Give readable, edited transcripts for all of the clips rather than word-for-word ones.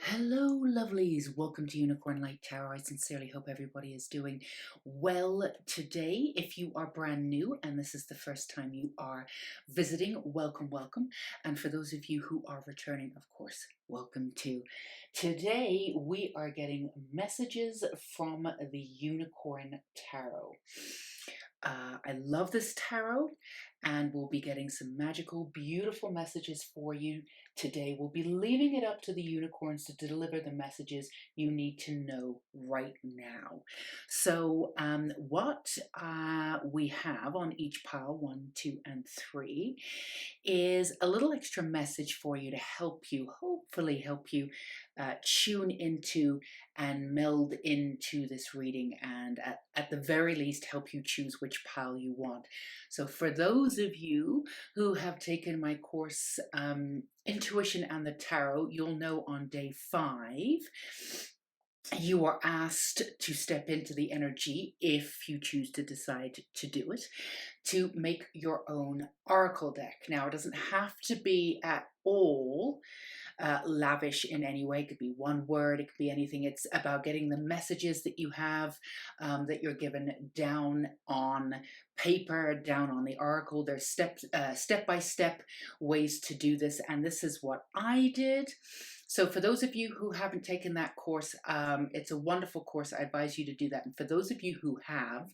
Hello, lovelies. Welcome to Unicorn Light Tarot. I sincerely hope everybody is doing well today. If you are brand new and this is the first time you are visiting, welcome, welcome. And for those of you who are returning, of course, welcome too. Today, we are getting messages from the Unicorn Tarot. I love this tarot, and we'll be getting some magical, beautiful messages for you today. We'll be leaving it up to the unicorns to deliver the messages you need to know right now. So what we have on each pile, 1, 2, and 3, is a little extra message for you to help you, hopefully help you tune into and meld into this reading, and at the very least help you choose which pile you want. So for those of you who have taken my course Intuition and the Tarot, you'll know on day 5 you are asked to step into the energy, if you choose to decide to do it, to make your own oracle deck. Now, it doesn't have to be at all lavish in any way. It could be one word, it could be anything. It's about getting the messages that you have, that you're given, down on paper, down on the oracle. There's step-by-step ways to do this, and this is what I did. So for those of you who haven't taken that course, it's a wonderful course. I advise you to do that. And for those of you who have,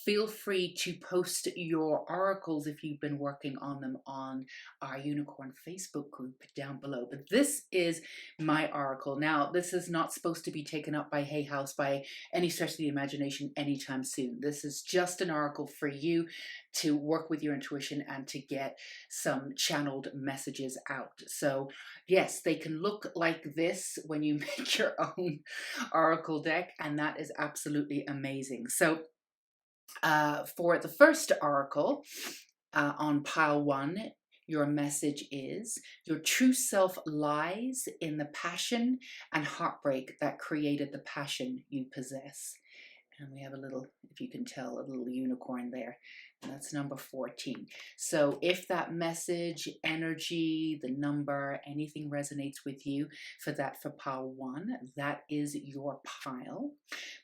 feel free to post your oracles if you've been working on them on our Unicorn Facebook group down below. But this is my oracle. Now, this is not supposed to be taken up by Hay House by any stretch of the imagination anytime soon. This is just an oracle for you to work with your intuition and to get some channeled messages out. So yes, they can look like this when you make your own oracle deck, and that is absolutely amazing. So for the first oracle, on pile 1, your message is: your true self lies in the passion and heartbreak that created the passion you possess. And we have a little, if you can tell, a little unicorn there. And that's number 14. So if that message, energy, the number, anything resonates with you for pile 1, that is your pile.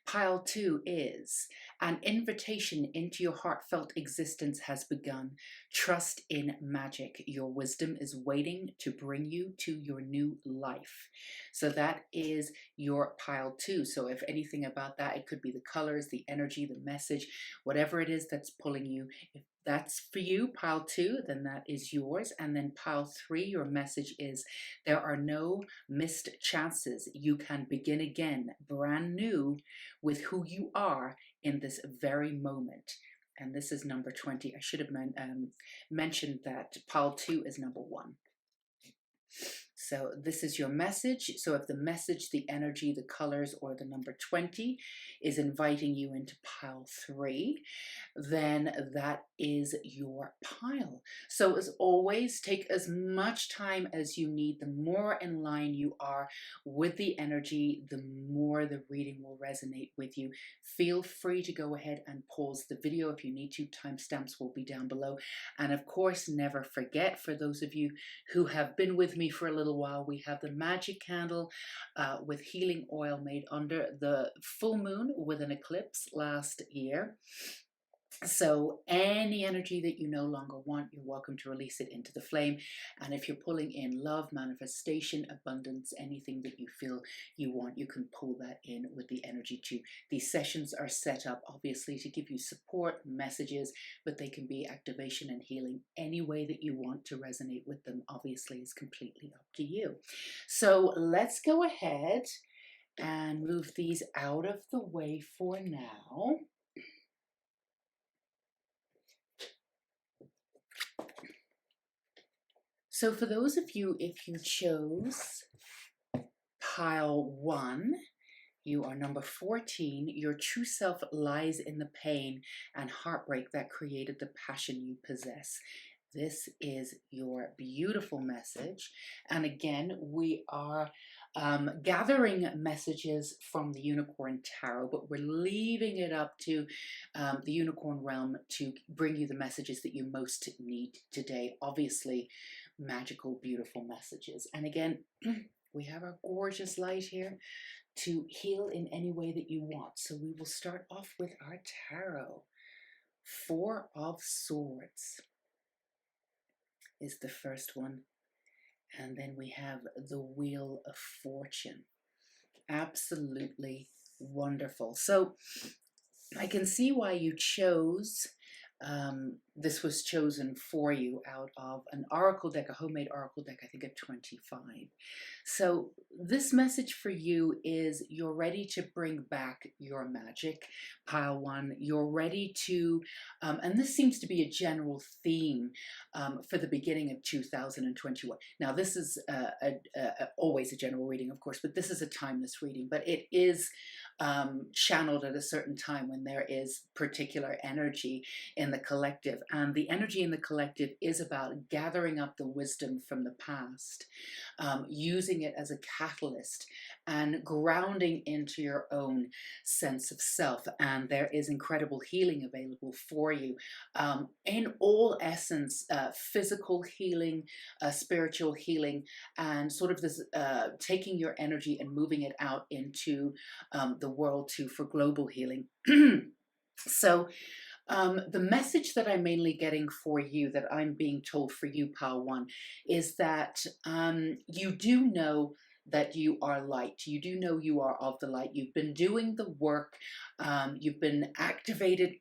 Pile 2 is: an invitation into your heartfelt existence has begun. Trust in magic. Your wisdom is waiting to bring you to your new life. So that is your pile 2. So if anything about that, it could be the colors, the energy, the message, whatever it is that's pulling you. If that's for you, pile 2, then that is yours. And then pile 3, your message is: there are no missed chances. You can begin again, brand new, with who you are in this very moment. And this is number 20. I should have mentioned that pile 2 is number 1. So this is your message. So if the message, the energy, the colors, or the number 20 is inviting you into pile 3, then that is your pile. So as always, take as much time as you need. The more in line you are with the energy, the more the reading will resonate with you. Feel free to go ahead and pause the video if you need to. Timestamps will be down below. And of course, never forget, for those of you who have been with me for a little while, we have the magic candle with healing oil made under the full moon with an eclipse last year. So any energy that you no longer want, you're welcome to release it into the flame. And if you're pulling in love, manifestation, abundance, anything that you feel you want, you can pull that in with the energy too. These sessions are set up obviously to give you support, messages, but they can be activation and healing. Any way that you want to resonate with them obviously is completely up to you. So let's go ahead and move these out of the way for now. So for those of you, if you chose pile 1, you are number 14. Your true self lies in the pain and heartbreak that created the passion you possess. This is your beautiful message. And again, we are gathering messages from the Unicorn Tarot, but we're leaving it up to the Unicorn realm to bring you the messages that you most need today. Obviously, magical, beautiful messages. And again, We have our gorgeous light here to heal in any way that you want. So we will start off with our tarot. Four of Swords is the first one. And then we have the Wheel of Fortune. Absolutely wonderful. So I can see why you chose, this was chosen for you out of an oracle deck, a homemade oracle deck, I think of 25. So this message for you is you're ready to bring back your magic, pile one. You're ready to, and this seems to be a general theme for the beginning of 2021. Now this is always a general reading, of course, but this is a timeless reading, but it is channeled at a certain time when there is particular energy in the collective. And the energy in the collective is about gathering up the wisdom from the past, using it as a catalyst and grounding into your own sense of self. And there is incredible healing available for you, in all essence, physical healing, spiritual healing, and sort of this taking your energy and moving it out into the world too for global healing. So the message that I'm mainly getting for you, that I'm being told for you, pile one, is that you do know that you are light. You do know you are of the light. You've been doing the work. You've been activated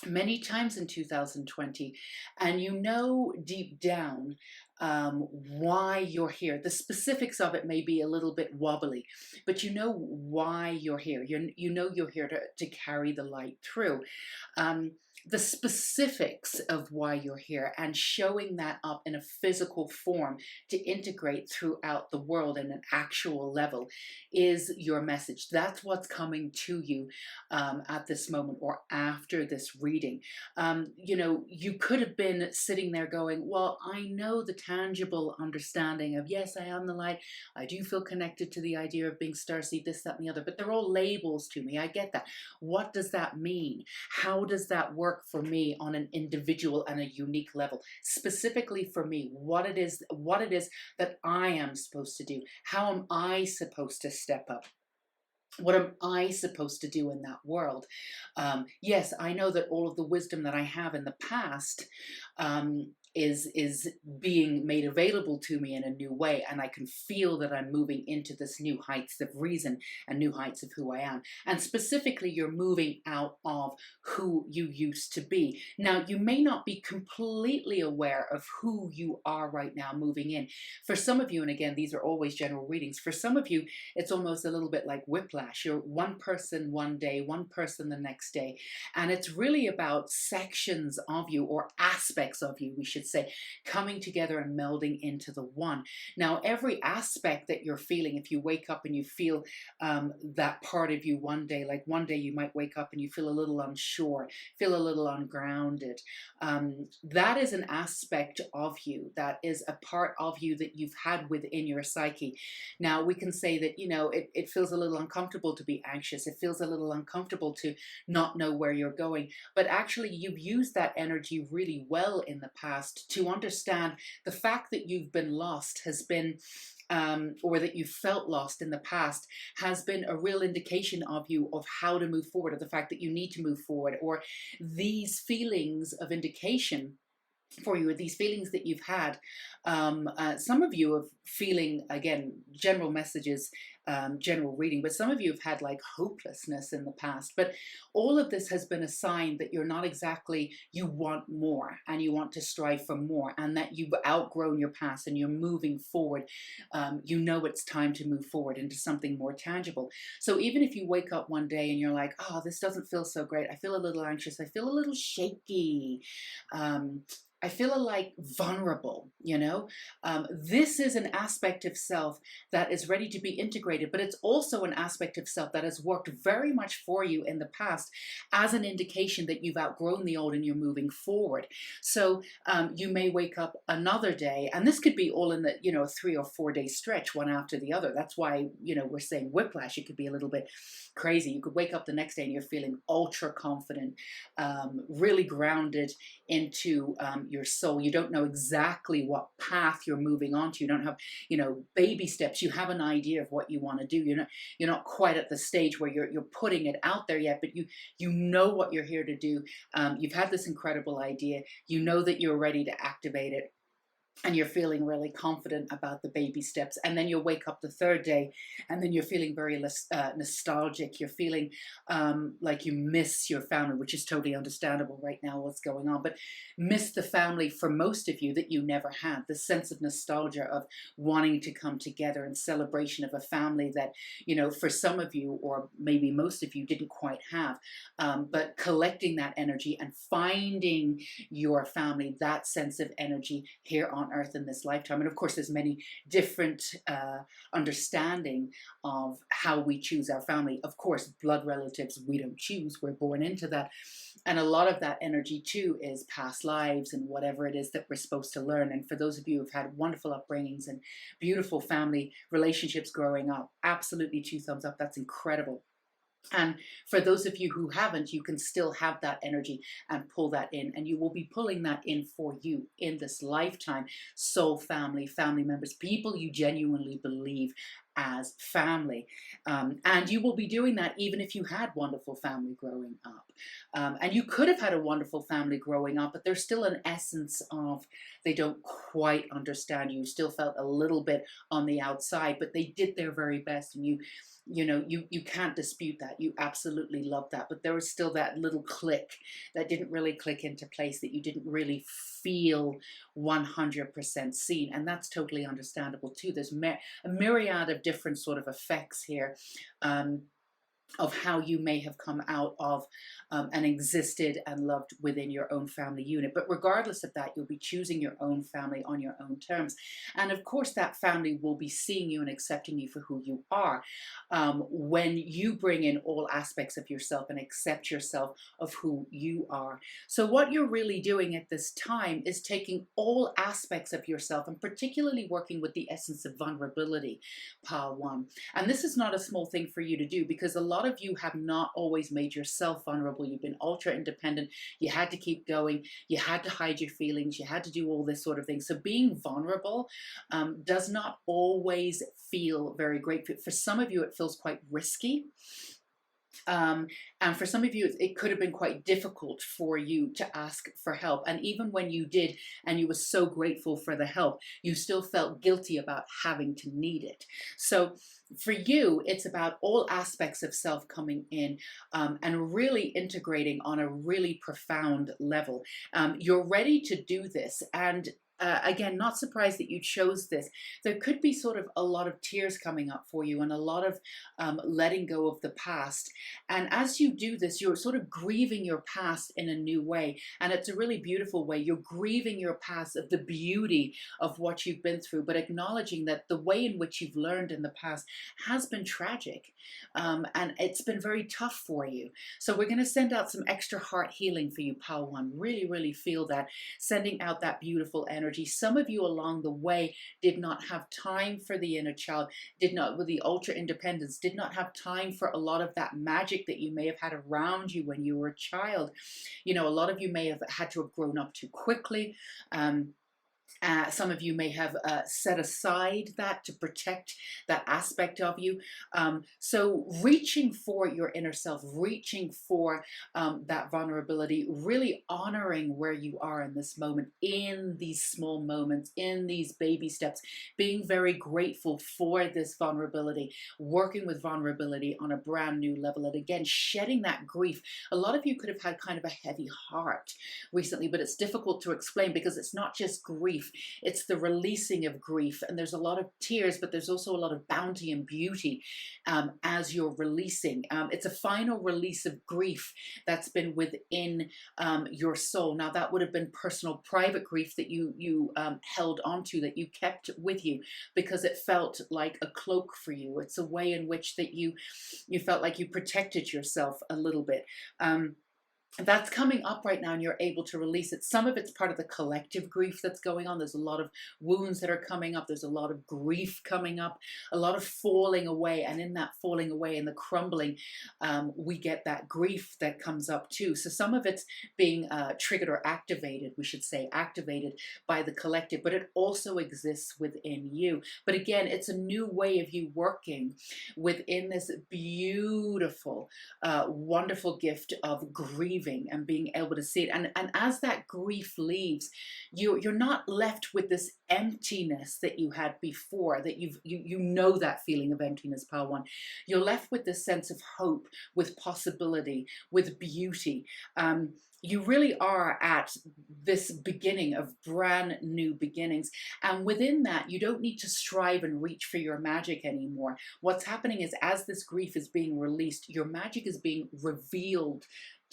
many times in 2020, and you know deep down why you're here. The specifics of it may be a little bit wobbly, but you know why you're here. You know you're here to carry the light through. The specifics of why you're here and showing that up in a physical form to integrate throughout the world in an actual level is your message. That's what's coming to you at this moment or after this reading. You know, you could have been sitting there going, well, I know the tangible understanding of, yes, I am the light. I do feel connected to the idea of being starseed, this, that, and the other, but they're all labels to me. I get that. What does that mean? How does that work for me on an individual and a unique level? Specifically for me, what it is that I am supposed to do. How am I supposed to step up? What am I supposed to do in that world? Yes, I know that all of the wisdom that I have in the past is being made available to me in a new way, and I can feel that I'm moving into this new heights of reason and new heights of who I am. And specifically, you're moving out of who you used to be. Now, you may not be completely aware of who you are right now moving in. For some of you, and again, these are always general readings, for some of you, it's almost a little bit like whiplash. You're one person one day, one person the next day, and it's really about sections of you, or aspects of you, we should say, coming together and melding into the one. Now, every aspect that you're feeling, if you wake up and you feel that part of you one day, like one day you might wake up and you feel a little unsure, feel a little ungrounded, that is an aspect of you, that is a part of you that you've had within your psyche. Now, we can say that, you know, it feels a little uncomfortable to be anxious. It feels a little uncomfortable to not know where you're going. But actually, you've used that energy really well in the past to understand the fact that you've been lost has been, or that you felt lost in the past, has been a real indication of you of how to move forward, or the fact that you need to move forward, or these feelings of indication for you, these feelings that you've had. Some of you are feeling, again, general messages, general reading, but some of you have had like hopelessness in the past. But all of this has been a sign that you're not exactly, you want more and you want to strive for more, and that you've outgrown your past and you're moving forward. You know it's time to move forward into something more tangible. So even if you wake up one day and you're like, oh, this doesn't feel so great, I feel a little anxious, I feel a little shaky, I feel like vulnerable, you know, this is an aspect of self that is ready to be integrated integrated, but it's also an aspect of self that has worked very much for you in the past as an indication that you've outgrown the old and you're moving forward. So you may wake up another day, and this could be all in the, 3 or 4 day stretch, one after the other. That's why, we're saying whiplash. It could be a little bit crazy. You could wake up the next day and you're feeling ultra confident, really grounded into your soul. You don't know exactly what path you're moving on to. You don't have, baby steps. You have an idea of what you want to do. You're not quite at the stage where you're putting it out there yet, but you know what you're here to do. You've had this incredible idea. You know that you're ready to activate it, and you're feeling really confident about the baby steps. And then you'll wake up the third day, and then you're feeling very nostalgic. You're feeling like you miss your family, which is totally understandable right now, what's going on. But miss the family for most of you that you never had. The sense of nostalgia of wanting to come together in celebration of a family that, for some of you, or maybe most of you, didn't quite have. But collecting that energy and finding your family, that sense of energy here on earth in this lifetime. And of course, there's many different understanding of how we choose our family. Of course, blood relatives we don't choose, we're born into that. And a lot of that energy too is past lives and whatever it is that we're supposed to learn. And for those of you who've had wonderful upbringings and beautiful family relationships growing up, absolutely 2 thumbs up. That's incredible. And for those of you who haven't, you can still have that energy and pull that in, and you will be pulling that in for you in this lifetime. Soul family, family members, people you genuinely believe as family. And you will be doing that even if you had wonderful family growing up. And you could have had a wonderful family growing up, but there's still an essence of they don't quite understand you. You still felt a little bit on the outside, but they did their very best, and you can't dispute that. You absolutely love that, but there was still that little click that didn't really click into place, that you didn't really feel 100% seen, and that's totally understandable too. There's a myriad of different sort of effects here, of how you may have come out of and existed and loved within your own family unit. But regardless of that, you'll be choosing your own family on your own terms. And of course, that family will be seeing you and accepting you for who you are, when you bring in all aspects of yourself and accept yourself of who you are. So what you're really doing at this time is taking all aspects of yourself and particularly working with the essence of vulnerability, Pile 1. And this is not a small thing for you to do, because a lot of you have not always made yourself vulnerable. You've been ultra independent. You had to keep going. You had to hide your feelings. You had to do all this sort of thing. So being vulnerable does not always feel very great. For some of you, it feels quite risky. And for some of you, it could have been quite difficult for you to ask for help. And even when you did, and you were so grateful for the help, you still felt guilty about having to need it. So for you, it's about all aspects of self coming in, and really integrating on a really profound level. You're ready to do this. And again, not surprised that you chose this. There could be sort of a lot of tears coming up for you, and a lot of letting go of the past. And as you do this, you're sort of grieving your past in a new way. And it's a really beautiful way. You're grieving your past of the beauty of what you've been through, but acknowledging that the way in which you've learned in the past has been tragic. And it's been very tough for you. So we're going to send out some extra heart healing for you, Pile 1. Really, really feel that. Sending out that beautiful energy. Some of you along the way did not have time for the inner child, did not, with the ultra independence, did not have time for a lot of that magic that you may have had around you when you were a child. A lot of you may have had to have grown up too quickly. Some of you may have set aside that to protect that aspect of you. So reaching for your inner self, reaching for that vulnerability, really honoring where you are in this moment, in these small moments, in these baby steps, being very grateful for this vulnerability, working with vulnerability on a brand new level. And again, shedding that grief. A lot of you could have had kind of a heavy heart recently, but it's difficult to explain because it's not just grief. grief. It's the releasing of grief. And there's a lot of tears, but there's also a lot of bounty and beauty as you're releasing. It's a final release of grief that's been within your soul. Now, that would have been personal, private grief that you held onto, that you kept with you because it felt like a cloak for you. It's a way in which that you felt like you protected yourself a little bit. That's coming up right now and you're able to release it. Some of it's part of the collective grief that's going on. There's a lot of wounds that are coming up. There's a lot of grief coming up, a lot of falling away. And in that falling away and the crumbling, we get that grief that comes up too. So some of it's being triggered or activated, we should say, activated by the collective, but it also exists within you. But again, it's a new way of you working within this beautiful, wonderful gift of grieving and being able to see it. And as that grief leaves, you're not left with this emptiness that you had before, that you know that feeling of emptiness, pile one. You're left with this sense of hope, with possibility, with beauty. You really are at this beginning of brand new beginnings. And within that, you don't need to strive and reach for your magic anymore. What's happening is as this grief is being released, your magic is being revealed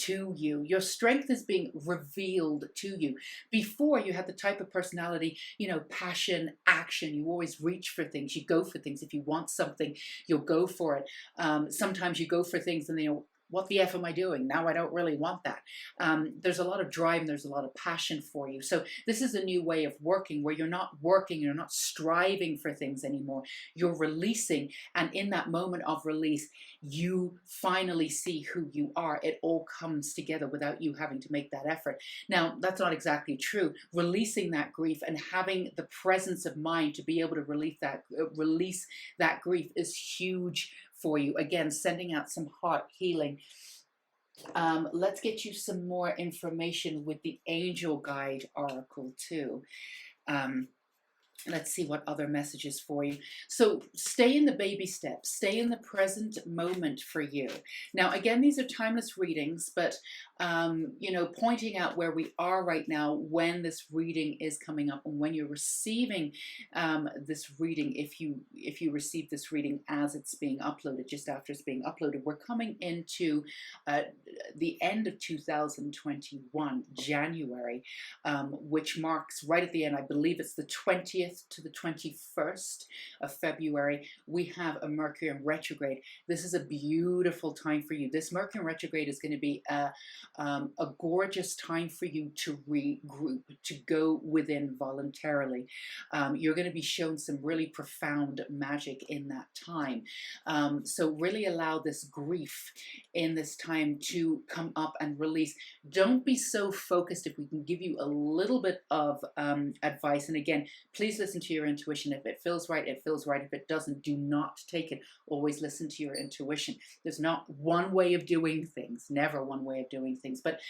to you. Your strength is being revealed to you. Before, you had the type of personality, passion, action. You always reach for things. You go for things. If you want something, you'll go for it. Sometimes you go for things and what the F am I doing? Now I don't really want that. There's a lot of drive and there's a lot of passion for you. So this is a new way of working where you're not working, you're not striving for things anymore. You're releasing. And in that moment of release, you finally see who you are. It all comes together without you having to make that effort. Now, that's not exactly true. Releasing that grief and having the presence of mind to be able to release that grief is huge for you. Again, sending out some heart healing. Let's get you some more information with the Angel Guide Oracle too. Let's see what other messages for you. So stay in the baby steps, stay in the present moment for you. Now, again, these are timeless readings, but, pointing out where we are right now when this reading is coming up and when you're receiving this reading, if you receive this reading as it's being uploaded, just after it's being uploaded, we're coming into the end of 2021, January, which marks right at the end, I believe it's the 20th to the 21st of February, we have a Mercury in retrograde. This is a beautiful time for you. This Mercury in retrograde is going to be a gorgeous time for you to regroup, to go within voluntarily. You're going to be shown some really profound magic in that time. So really allow this grief in this time to come up and release. Don't be so focused. If we can give you a little bit of advice, and again, please listen to your intuition. If it feels right, it feels right. If it doesn't, do not take it. Always listen to your intuition. There's not one way of doing things, never one way of doing things. But,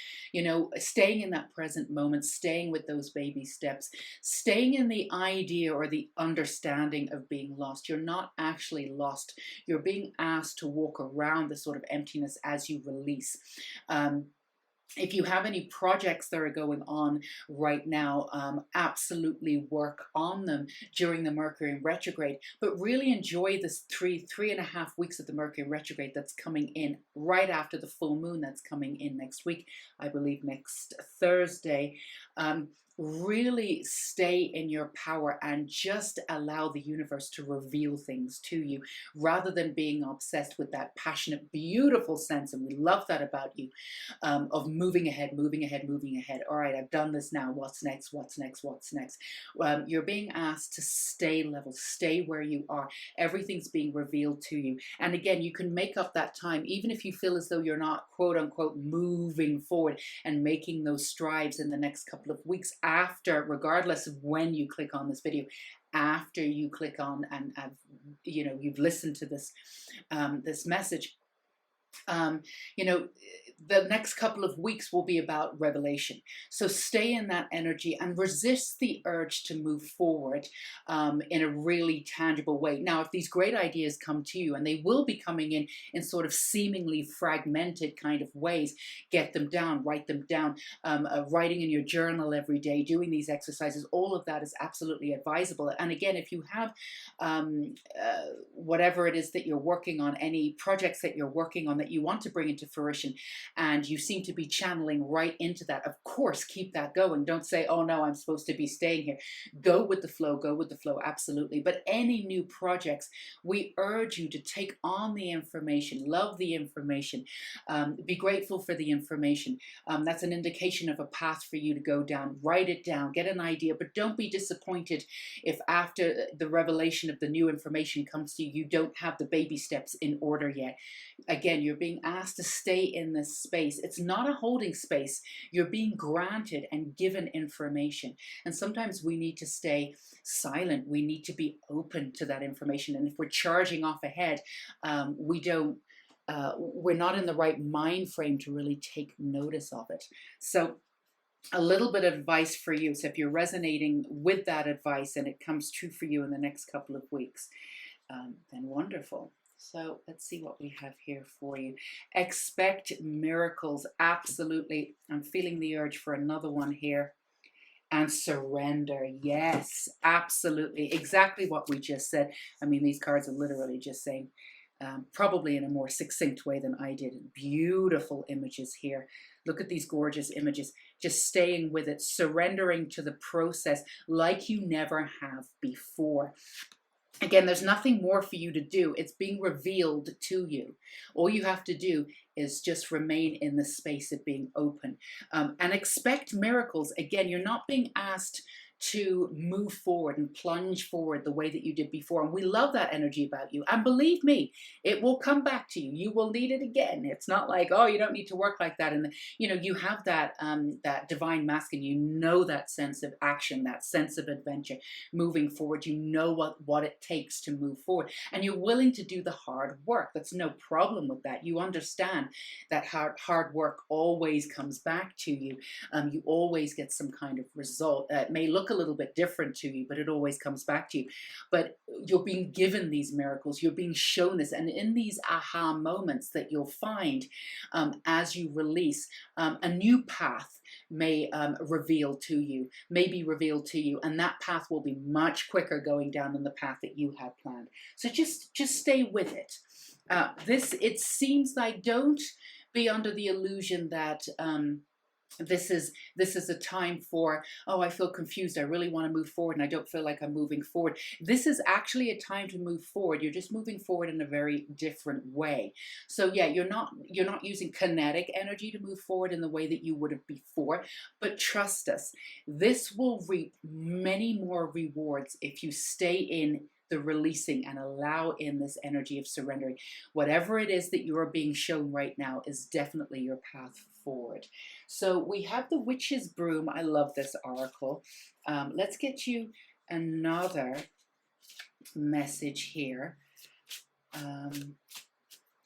staying in that present moment, staying with those baby steps, staying in the idea or the understanding of being lost. You're not actually lost. You're being asked to walk around this sort of emptiness as you release. If you have any projects that are going on right now, absolutely work on them during the Mercury in retrograde, but really enjoy this three and a half weeks of the Mercury in retrograde that's coming in right after the full moon that's coming in next week, I believe next Thursday. Really stay in your power and just allow the universe to reveal things to you rather than being obsessed with that passionate, beautiful sense. And we love that about you, of moving ahead, moving ahead, moving ahead. All right, I've done this now. What's next? What's next? What's next? You're being asked to stay level, stay where you are. Everything's being revealed to you. And again, you can make up that time, even if you feel as though you're not, quote unquote, moving forward and making those strides in the next couple of weeks after, regardless of when you click on this video, after you click on and you've listened to this this message. um, you know, the next couple of weeks will be about revelation. So stay in that energy and resist the urge to move forward in a really tangible way. Now, if these great ideas come to you, and they will be coming in sort of seemingly fragmented kind of ways, get them down, write them down. Writing in your journal every day, doing these exercises, all of that is absolutely advisable. And again, if you have whatever it is that you're working on, any projects that you're working on that you want to bring into fruition, and you seem to be channeling right into that, of course, keep that going. Don't say, oh no, I'm supposed to be staying here. Go with the flow, go with the flow, absolutely. But any new projects, we urge you to take on the information, love the information, be grateful for the information. That's an indication of a path for you to go down. Write it down, get an idea, but don't be disappointed if after the revelation of the new information comes to you, you don't have the baby steps in order yet. Again, you're being asked to stay in this space. It's not a holding space. You're being granted and given information. And sometimes we need to stay silent. We need to be open to that information. And if we're charging off ahead, we're not in the right mind frame to really take notice of it. So a little bit of advice for you. So if you're resonating with that advice and it comes true for you in the next couple of weeks, then wonderful. So let's see what we have here for you. Expect miracles. Absolutely. I'm feeling the urge for another one here. And surrender. Yes, absolutely. Exactly what we just said. I mean, these cards are literally just saying, probably in a more succinct way than I did. Beautiful images here. Look at these gorgeous images. Just staying with it, surrendering to the process like you never have before. Again, there's nothing more for you to do. It's being revealed to you. All you have to do is just remain in the space of being open, and expect miracles. Again, you're not being asked to move forward and plunge forward the way that you did before. And we love that energy about you. And believe me, it will come back to you. You will need it again. It's not like, oh, you don't need to work like that. And you have that that divine masculine. You know that sense of action, that sense of adventure, moving forward. You know what it takes to move forward, and you're willing to do the hard work. That's no problem with that. You understand that hard work always comes back to you. You always get some kind of result. It may look a little bit different to you, but it always comes back to you. But you're being given these miracles, you're being shown this, and in these aha moments that you'll find as you release, a new path may reveal to you, may be revealed to you, and that path will be much quicker going down than the path that you had planned. So just stay with it. It seems like, don't be under the illusion that this is a time for, oh, I feel confused, I really want to move forward and I don't feel like I'm moving forward. This is actually a time to move forward. You're just moving forward in a very different way. So yeah, you're not using kinetic energy to move forward in the way that you would have before, but trust us, this will reap many more rewards if you stay in the releasing and allow in this energy of surrendering. Whatever it is that you are being shown right now is definitely your path forward. So we have the Witch's Broom. I love this oracle. Let's get you another message here. And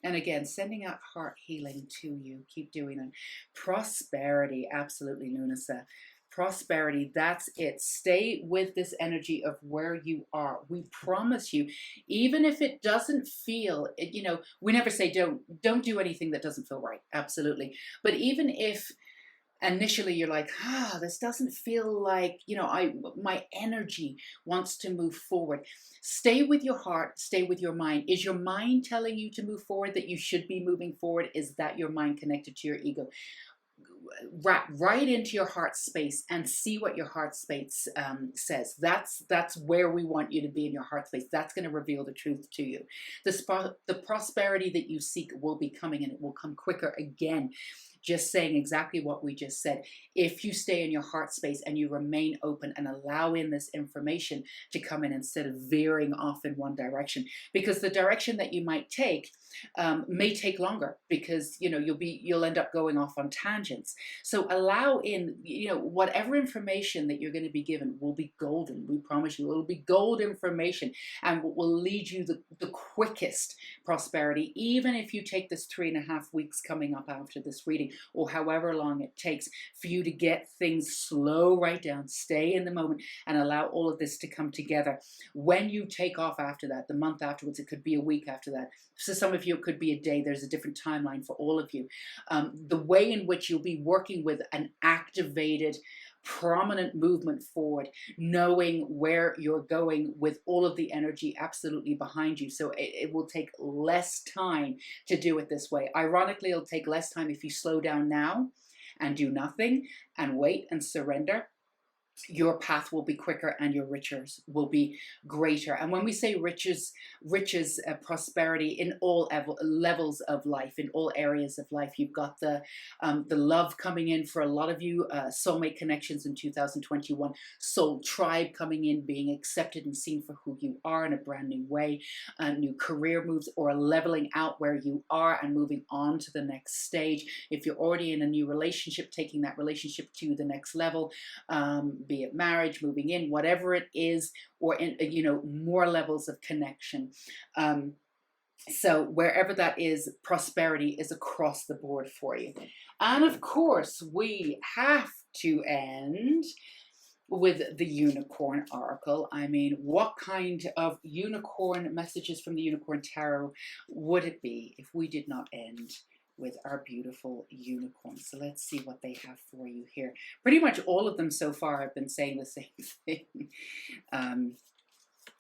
again, sending out heart healing to you. Keep doing it. Prosperity. Absolutely, Lunasa. Prosperity, that's it. Stay with this energy of where you are. We promise you, even if it doesn't feel, we never say don't do anything that doesn't feel right. Absolutely. But even if initially you're like, this doesn't feel like, my energy wants to move forward. Stay with your heart, stay with your mind. Is your mind telling you to move forward, that you should be moving forward? Is that your mind connected to your ego? Right into your heart space and see what your heart space says. That's where we want you to be, in your heart space. That's going to reveal the truth to you. The prosperity that you seek will be coming, and it will come quicker again. just saying exactly what we just said. If you stay in your heart space and you remain open and allow in this information to come in instead of veering off in one direction, because the direction that you might take may take longer, because you'll end up going off on tangents. So allow in, whatever information that you're going to be given will be golden. We promise you, it'll be gold information, and will lead you the quickest prosperity. Even if you take this 3.5 weeks coming up after this reading, or however long it takes for you to get things, slow right down, stay in the moment, and allow all of this to come together. When you take off after that, the month afterwards, it could be a week after that. So some of you, it could be a day. There's a different timeline for all of you. The way in which you'll be working with an activated, prominent movement forward, knowing where you're going with all of the energy absolutely behind you. So it will take less time to do it this way. Ironically, it'll take less time if you slow down now and do nothing and wait and surrender. Your path will be quicker and your riches will be greater. And when we say riches, prosperity in all levels of life, in all areas of life. You've got the love coming in for a lot of you, soulmate connections in 2021, soul tribe coming in, being accepted and seen for who you are in a brand new way, new career moves, or leveling out where you are and moving on to the next stage. If you're already in a new relationship, taking that relationship to the next level, be it marriage, moving in, whatever it is, or in, more levels of connection. So wherever that is, prosperity is across the board for you. And of course, we have to end with the unicorn oracle. I mean, what kind of unicorn messages from the unicorn tarot would it be if we did not end with our beautiful unicorns? So let's see what they have for you here. Pretty much all of them so far have been saying the same thing.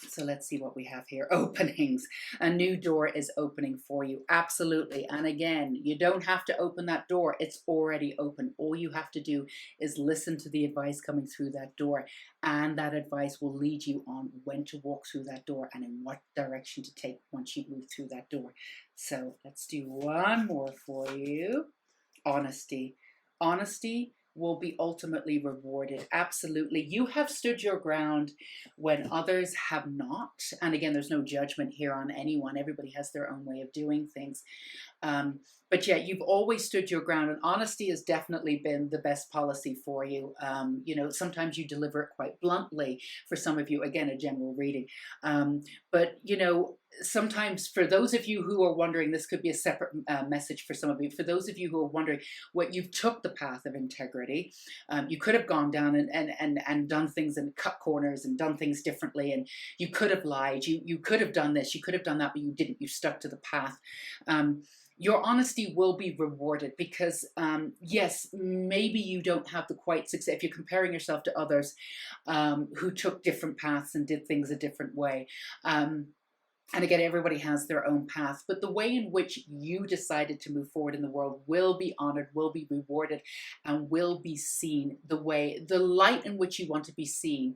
So let's see what we have here. Openings. A new door is opening for you. Absolutely. And again, you don't have to open that door. It's already open. All you have to do is listen to the advice coming through that door. And that advice will lead you on when to walk through that door and in what direction to take once you move through that door. So let's do one more for you. Honesty. Honesty will be ultimately rewarded. Absolutely. You have stood your ground when others have not. And again, there's no judgment here on anyone. Everybody has their own way of doing things. But yeah, you've always stood your ground, and honesty has definitely been the best policy for you. Sometimes you deliver it quite bluntly for some of you, again, a general reading. But sometimes for those of you who are wondering, this could be a separate message for some of you. For those of you who are wondering, what you've took the path of integrity, you could have gone down and done things and cut corners and done things differently, and you could have lied, you could have done this, you could have done that, but you didn't. You stuck to the path. Your honesty will be rewarded because, yes, maybe you don't have the quite success if you're comparing yourself to others who took different paths and did things a different way. And again, everybody has their own path, but the way in which you decided to move forward in the world will be honored, will be rewarded, and will be seen the light in which you want to be seen,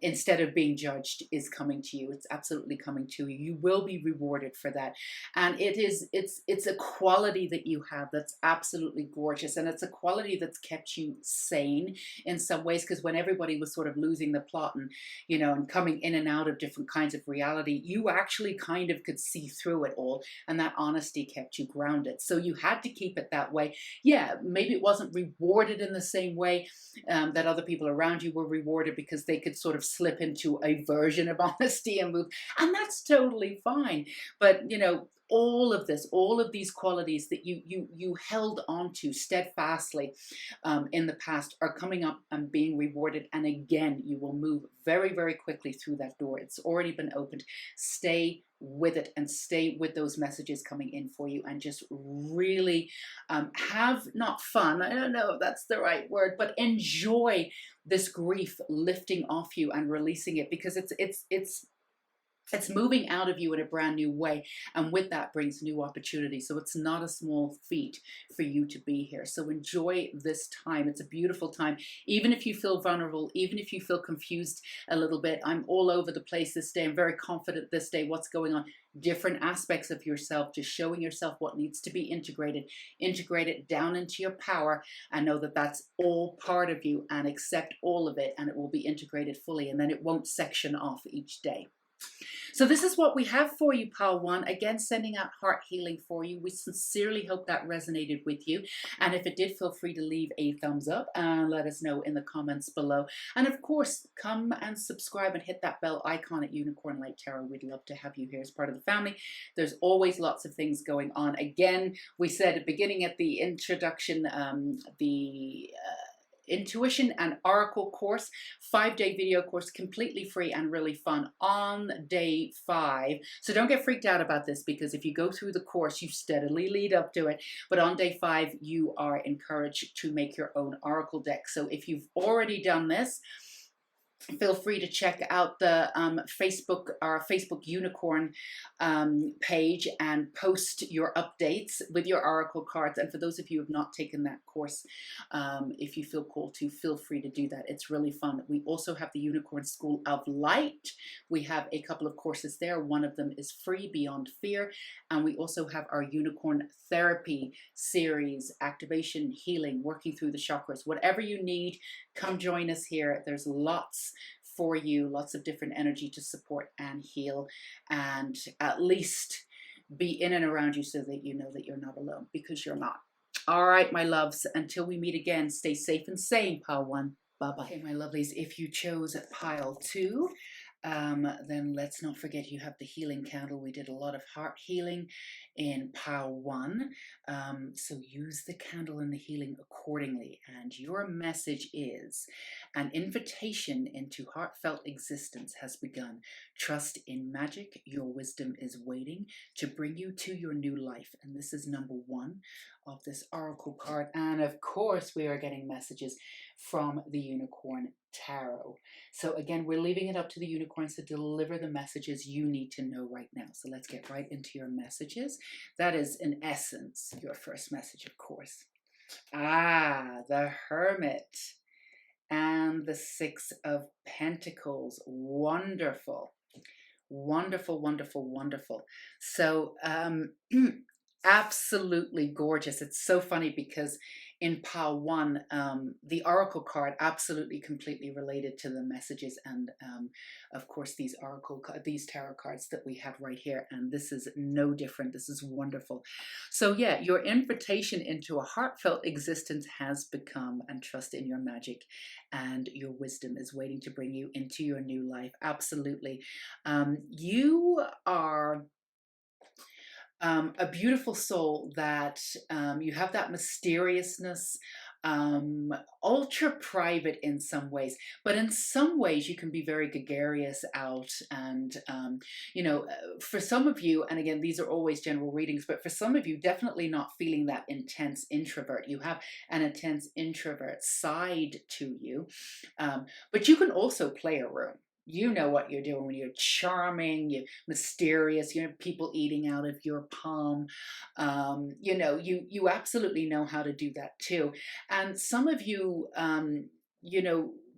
instead of being judged, is coming to you. It's absolutely coming to you. You will be rewarded for that. And it's a quality that you have that's absolutely gorgeous. And it's a quality that's kept you sane in some ways, because when everybody was sort of losing the plot and coming in and out of different kinds of reality, you actually kind of could see through it all, and that honesty kept you grounded. So you had to keep it that way. Yeah, maybe it wasn't rewarded in the same way that other people around you were rewarded, because they could sort of slip into a version of honesty and move, and that's totally fine. But all of these qualities that you held on to steadfastly in the past are coming up and being rewarded. And again, you will move very, very quickly through that door. It's already been opened. Stay with it and stay with those messages coming in for you, and just really have, not fun, I don't know if that's the right word, but enjoy this grief lifting off you and releasing it, because it's It's moving out of you in a brand new way, and with that brings new opportunities. So it's not a small feat for you to be here. So enjoy this time. It's a beautiful time. Even if you feel vulnerable, even if you feel confused a little bit, I'm all over the place this day. I'm very confident this day. What's going on? Different aspects of yourself, just showing yourself what needs to be integrated. Integrate it down into your power, and know that that's all part of you, and accept all of it, and it will be integrated fully, and then it won't section off each day. So this is what we have for you, Pile 1. Again, sending out heart healing for you. We sincerely hope that resonated with you. And if it did, feel free to leave a thumbs up and let us know in the comments below. And of course, come and subscribe and hit that bell icon at Unicorn Light Tarot. We'd love to have you here as part of the family. There's always lots of things going on. Again, we said at the beginning, at the introduction, the Intuition and Oracle course, 5-day video course, completely free and really fun on day 5. So don't get freaked out about this, because if you go through the course, you steadily lead up to it. But on day 5, you are encouraged to make your own Oracle deck. So if you've already done this, feel free to check out the our Facebook Unicorn page and post your updates with your Oracle cards. And for those of you who have not taken that course, if you feel called to, feel free to do that. It's really fun. We also have the Unicorn School of Light. We have a couple of courses there. One of them is free, Beyond Fear. And we also have our Unicorn Therapy series, activation, healing, working through the chakras. Whatever you need, come join us here. There's lots for you, lots of different energy to support and heal, and at least be in and around you so that you know that you're not alone, because you're not. All right, my loves, until we meet again, stay safe and sane, Pile 1. Bye-bye. Okay, my lovelies, if you chose Pile 2, then let's not forget you have the healing candle. We did a lot of heart healing in Pile 1, so use the candle and the healing accordingly. And your message is: an invitation into heartfelt existence has begun. Trust in magic. Your wisdom is waiting to bring you to your new life. And this is number 1 of this Oracle card. And of course, we are getting messages from the Unicorn Tarot. So again, we're leaving it up to the unicorns to deliver the messages you need to know right now. So let's get right into your messages. That is, in essence, your first message, of course. The Hermit and the 6 of Pentacles. Wonderful. Wonderful, wonderful, wonderful. So, absolutely gorgeous. It's so funny because in Pile 1, the Oracle card absolutely completely related to the messages, and of course these tarot cards that we have right here, and this is no different. This is wonderful. So yeah, your invitation into a heartfelt existence has become, and trust in your magic, and your wisdom is waiting to bring you into your new life. Absolutely. You are a beautiful soul, that you have that mysteriousness, ultra private in some ways, but in some ways you can be very gregarious out. And for some of you, and again, these are always general readings, but for some of you, definitely not feeling that intense introvert. You have an intense introvert side to you, but you can also play a room. You know what you're doing when you're charming, you're mysterious, you know, people eating out of your palm. You absolutely know how to do that too. And some of you,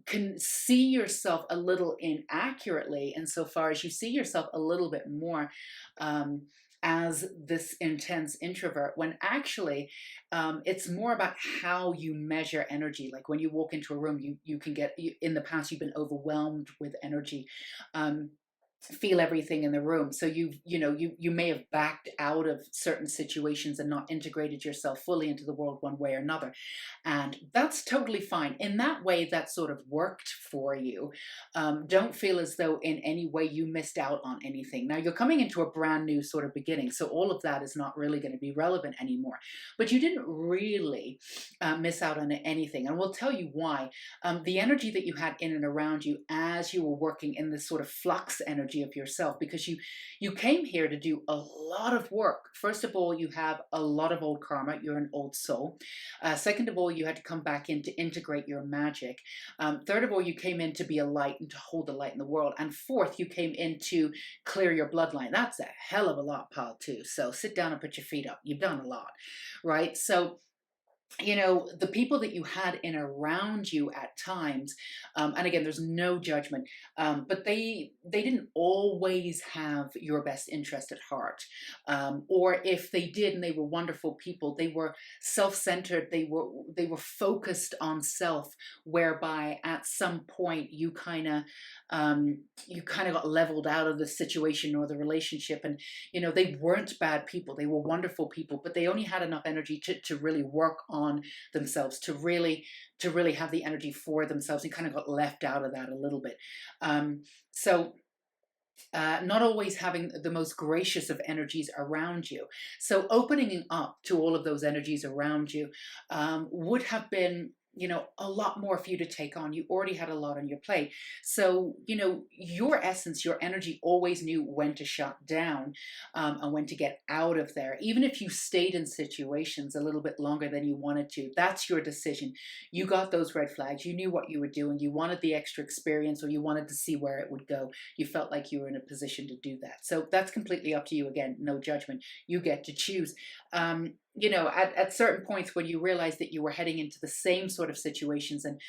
can see yourself a little inaccurately insofar as you see yourself a little bit more as this intense introvert, when actually it's more about how you measure energy. Like when you walk into a room, you can get, in the past you've been overwhelmed with energy, feel everything in the room. So you may have backed out of certain situations and not integrated yourself fully into the world one way or another. And that's totally fine. In that way, that sort of worked for you. Don't feel as though in any way you missed out on anything. Now you're coming into a brand new sort of beginning, so all of that is not really going to be relevant anymore. But you didn't really miss out on anything. And we'll tell you why. The energy that you had in and around you as you were working in this sort of flux energy of yourself, because you came here to do a lot of work. First of all, you have a lot of old karma. You're an old soul. Second of all, you had to come back in to integrate your magic. Third of all, you came in to be a light and to hold the light in the world. And fourth, you came in to clear your bloodline. That's a hell of a lot, pal, too. So sit down and put your feet up. You've done a lot, right? So, you know, the people that you had in around you at times, and again, there's no judgment, but they didn't always have your best interest at heart, or if they did and they were wonderful people, they were self-centered, they were focused on self, whereby at some point you kind of got leveled out of the situation or the relationship. And you know, they weren't bad people, they were wonderful people, but they only had enough energy to really work on themselves, to really have the energy for themselves, and kind of got left out of that a little bit. So not always having the most gracious of energies around you. So opening up to all of those energies around you would have been, you know, a lot more for you to take on. You already had a lot on your plate. So, you know, your essence, your energy always knew when to shut down, and when to get out of there. Even if you stayed in situations a little bit longer than you wanted to, that's your decision. You got those red flags. You knew what you were doing. You wanted the extra experience, or you wanted to see where it would go. You felt like you were in a position to do that. So that's completely up to you. Again, no judgment. You get to choose. You know, at certain points when you realize that you were heading into the same sort of situations, and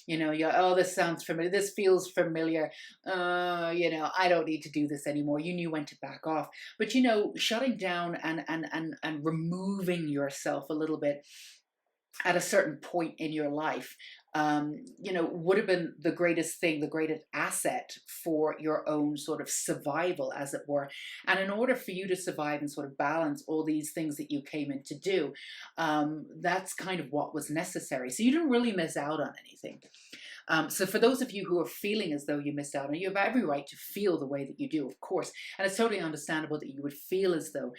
you know, you're, oh, this sounds familiar, this feels familiar, you know, I don't need to do this anymore. You knew when to back off. But you know, shutting down and removing yourself a little bit at a certain point in your life, you know, would have been the greatest thing, the greatest asset for your own sort of survival, as it were. And in order for you to survive and sort of balance all these things that you came in to do, that's kind of what was necessary. So you didn't really miss out on anything. So for those of you who are feeling as though you missed out, and you have every right to feel the way that you do, of course, and it's totally understandable that you would feel as though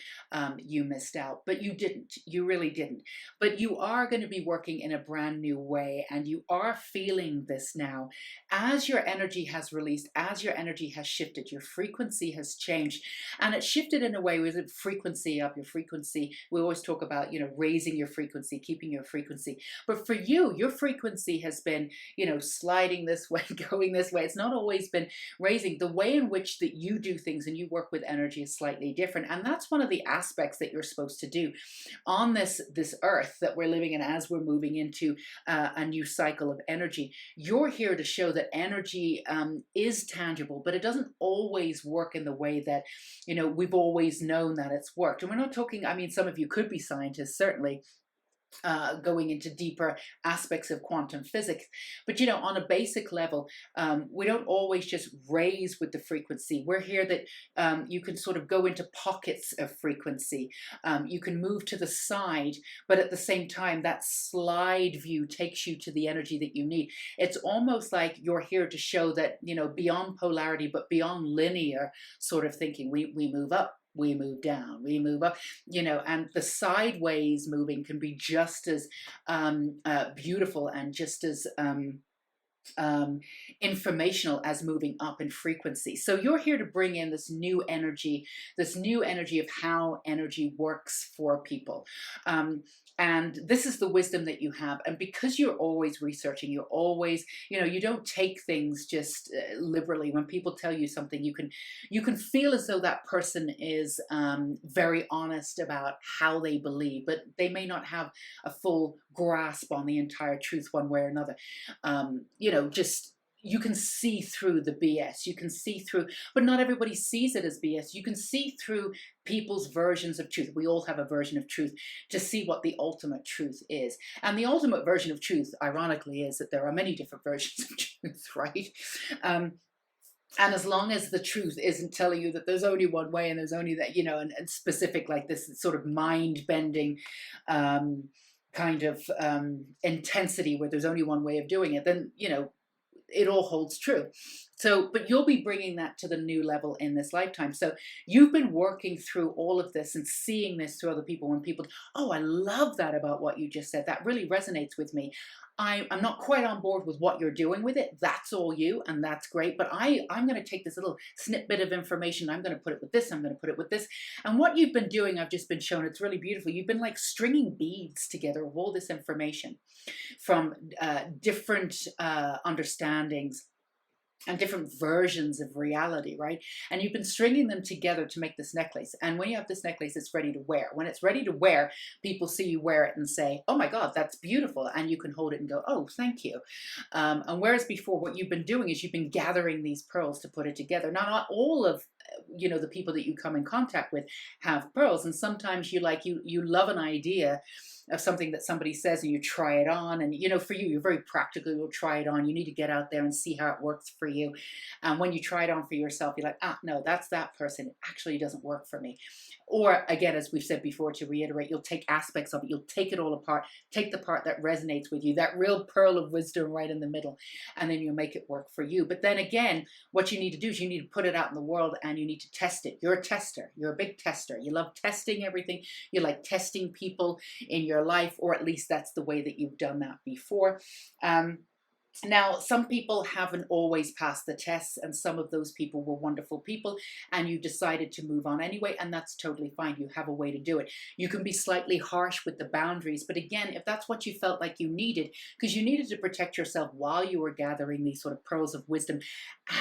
you missed out, but you didn't. You really didn't. But you are going to be working in a brand new way, and you are feeling this now. As your energy has released, as your energy has shifted, your frequency has changed, and it shifted in a way with a frequency up, your frequency. We always talk about, you know, raising your frequency, keeping your frequency. But for you, your frequency has been, you know, sliding this way, going this way. It's not always been raising. The way in which that you do things and you work with energy is slightly different. And that's one of the aspects that you're supposed to do on this earth that we're living in, as we're moving into a new cycle of energy. You're here to show that energy is tangible, but it doesn't always work in the way that, you know, we've always known that it's worked. And we're not talking, I mean, some of you could be scientists, certainly, going into deeper aspects of quantum physics. But, you know, on a basic level, we don't always just raise with the frequency. We're here that you can sort of go into pockets of frequency. You can move to the side, but at the same time, that slide view takes you to the energy that you need. It's almost like you're here to show that, you know, beyond polarity, but beyond linear sort of thinking, we move up, we move down, we move up, you know, and the sideways moving can be just as beautiful and just as informational as moving up in frequency. So you're here to bring in this new energy of how energy works for people. And this is the wisdom that you have. And because you're always researching, you're always, you know, you don't take things just liberally. When people tell you something, you can feel as though that person is very honest about how they believe, but they may not have a full grasp on the entire truth one way or another. You know, just, you can see through the BS. You can see through, but not everybody sees it as BS. You can see through people's versions of truth. We all have a version of truth, to see what the ultimate truth is. And the ultimate version of truth, ironically, is that there are many different versions of truth, right? And as long as the truth isn't telling you that there's only one way and there's only that, you know, and specific, like this sort of mind-bending kind of intensity where there's only one way of doing it, then, you know, it all holds true. So, but you'll be bringing that to the new level in this lifetime. So you've been working through all of this and seeing this through other people. When people, oh, I love that about what you just said. That really resonates with me. I'm not quite on board with what you're doing with it. That's all you, and that's great. But I'm going to take this little snippet of information. I'm going to put it with this. I'm going to put it with this. And what you've been doing, I've just been shown, it's really beautiful. You've been like stringing beads together of all this information from different understandings and different versions of reality, right? And you've been stringing them together to make this necklace. And when you have this necklace, it's ready to wear. When it's ready to wear, people see you wear it and say, "Oh my God, that's beautiful." And you can hold it and go, "Oh, thank you." And whereas before, what you've been doing is you've been gathering these pearls to put it together. Now, not all of the people that you come in contact with have pearls, and sometimes you love an idea of something that somebody says and you try it on, and for you, you're very practical. You'll try it on. You need to get out there and see how it works for you. And when you try it on for yourself, you're like, "Ah, no, that's that person. It actually doesn't work for me." Or again, as we've said before, to reiterate, you'll take aspects of it, you'll take it all apart, take the part that resonates with you, that real pearl of wisdom right in the middle, and then you'll make it work for you. But then again, what you need to do is you need to put it out in the world and you need to test it. You're a tester. You're a big tester. You love testing everything. You like testing people in your life, or at least that's the way that you've done that before. Now, some people haven't always passed the tests, and some of those people were wonderful people, and you decided to move on anyway, and that's totally fine. You have a way to do it. You can be slightly harsh with the boundaries, but again, if that's what you felt like you needed, because you needed to protect yourself while you were gathering these sort of pearls of wisdom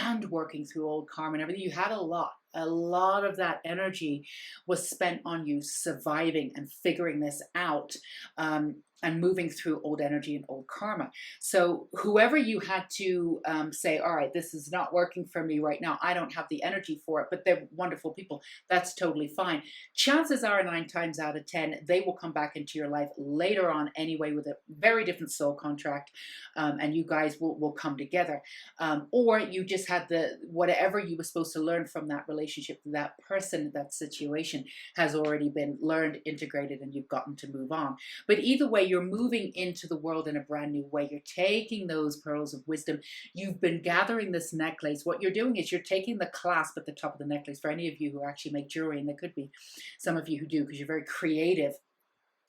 and working through old karma and everything, you had a lot. A lot of that energy was spent on you surviving and figuring this out, and moving through old energy and old karma. So whoever you had to say, "All right, this is not working for me right now. I don't have the energy for it," but they're wonderful people. That's totally fine. Chances are 9 times out of 10, they will come back into your life later on anyway with a very different soul contract, and you guys will come together. Or you just had whatever you were supposed to learn from that relationship, that person, that situation has already been learned, integrated, and you've gotten to move on. But either way, you're moving into the world in a brand new way. You're taking those pearls of wisdom. You've been gathering this necklace. What you're doing is you're taking the clasp at the top of the necklace. For any of you who actually make jewelry, and there could be some of you who do because you're very creative,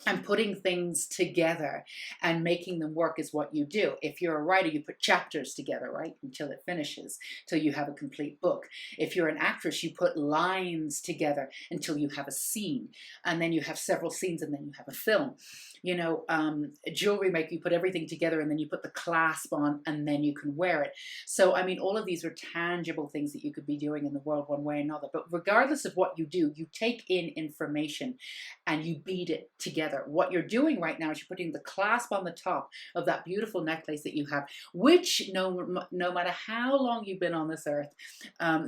and putting things together and making them work is what you do. If you're a writer, you put chapters together, right, until it finishes, till you have a complete book. If you're an actress, you put lines together until you have a scene, and then you have several scenes, and then you have a film. Jewelry maker, you put everything together, and then you put the clasp on, and then you can wear it. So, I mean, all of these are tangible things that you could be doing in the world one way or another. But regardless of what you do, you take in information and you bead it together. What you're doing right now is you're putting the clasp on the top of that beautiful necklace that you have, which no matter how long you've been on this earth,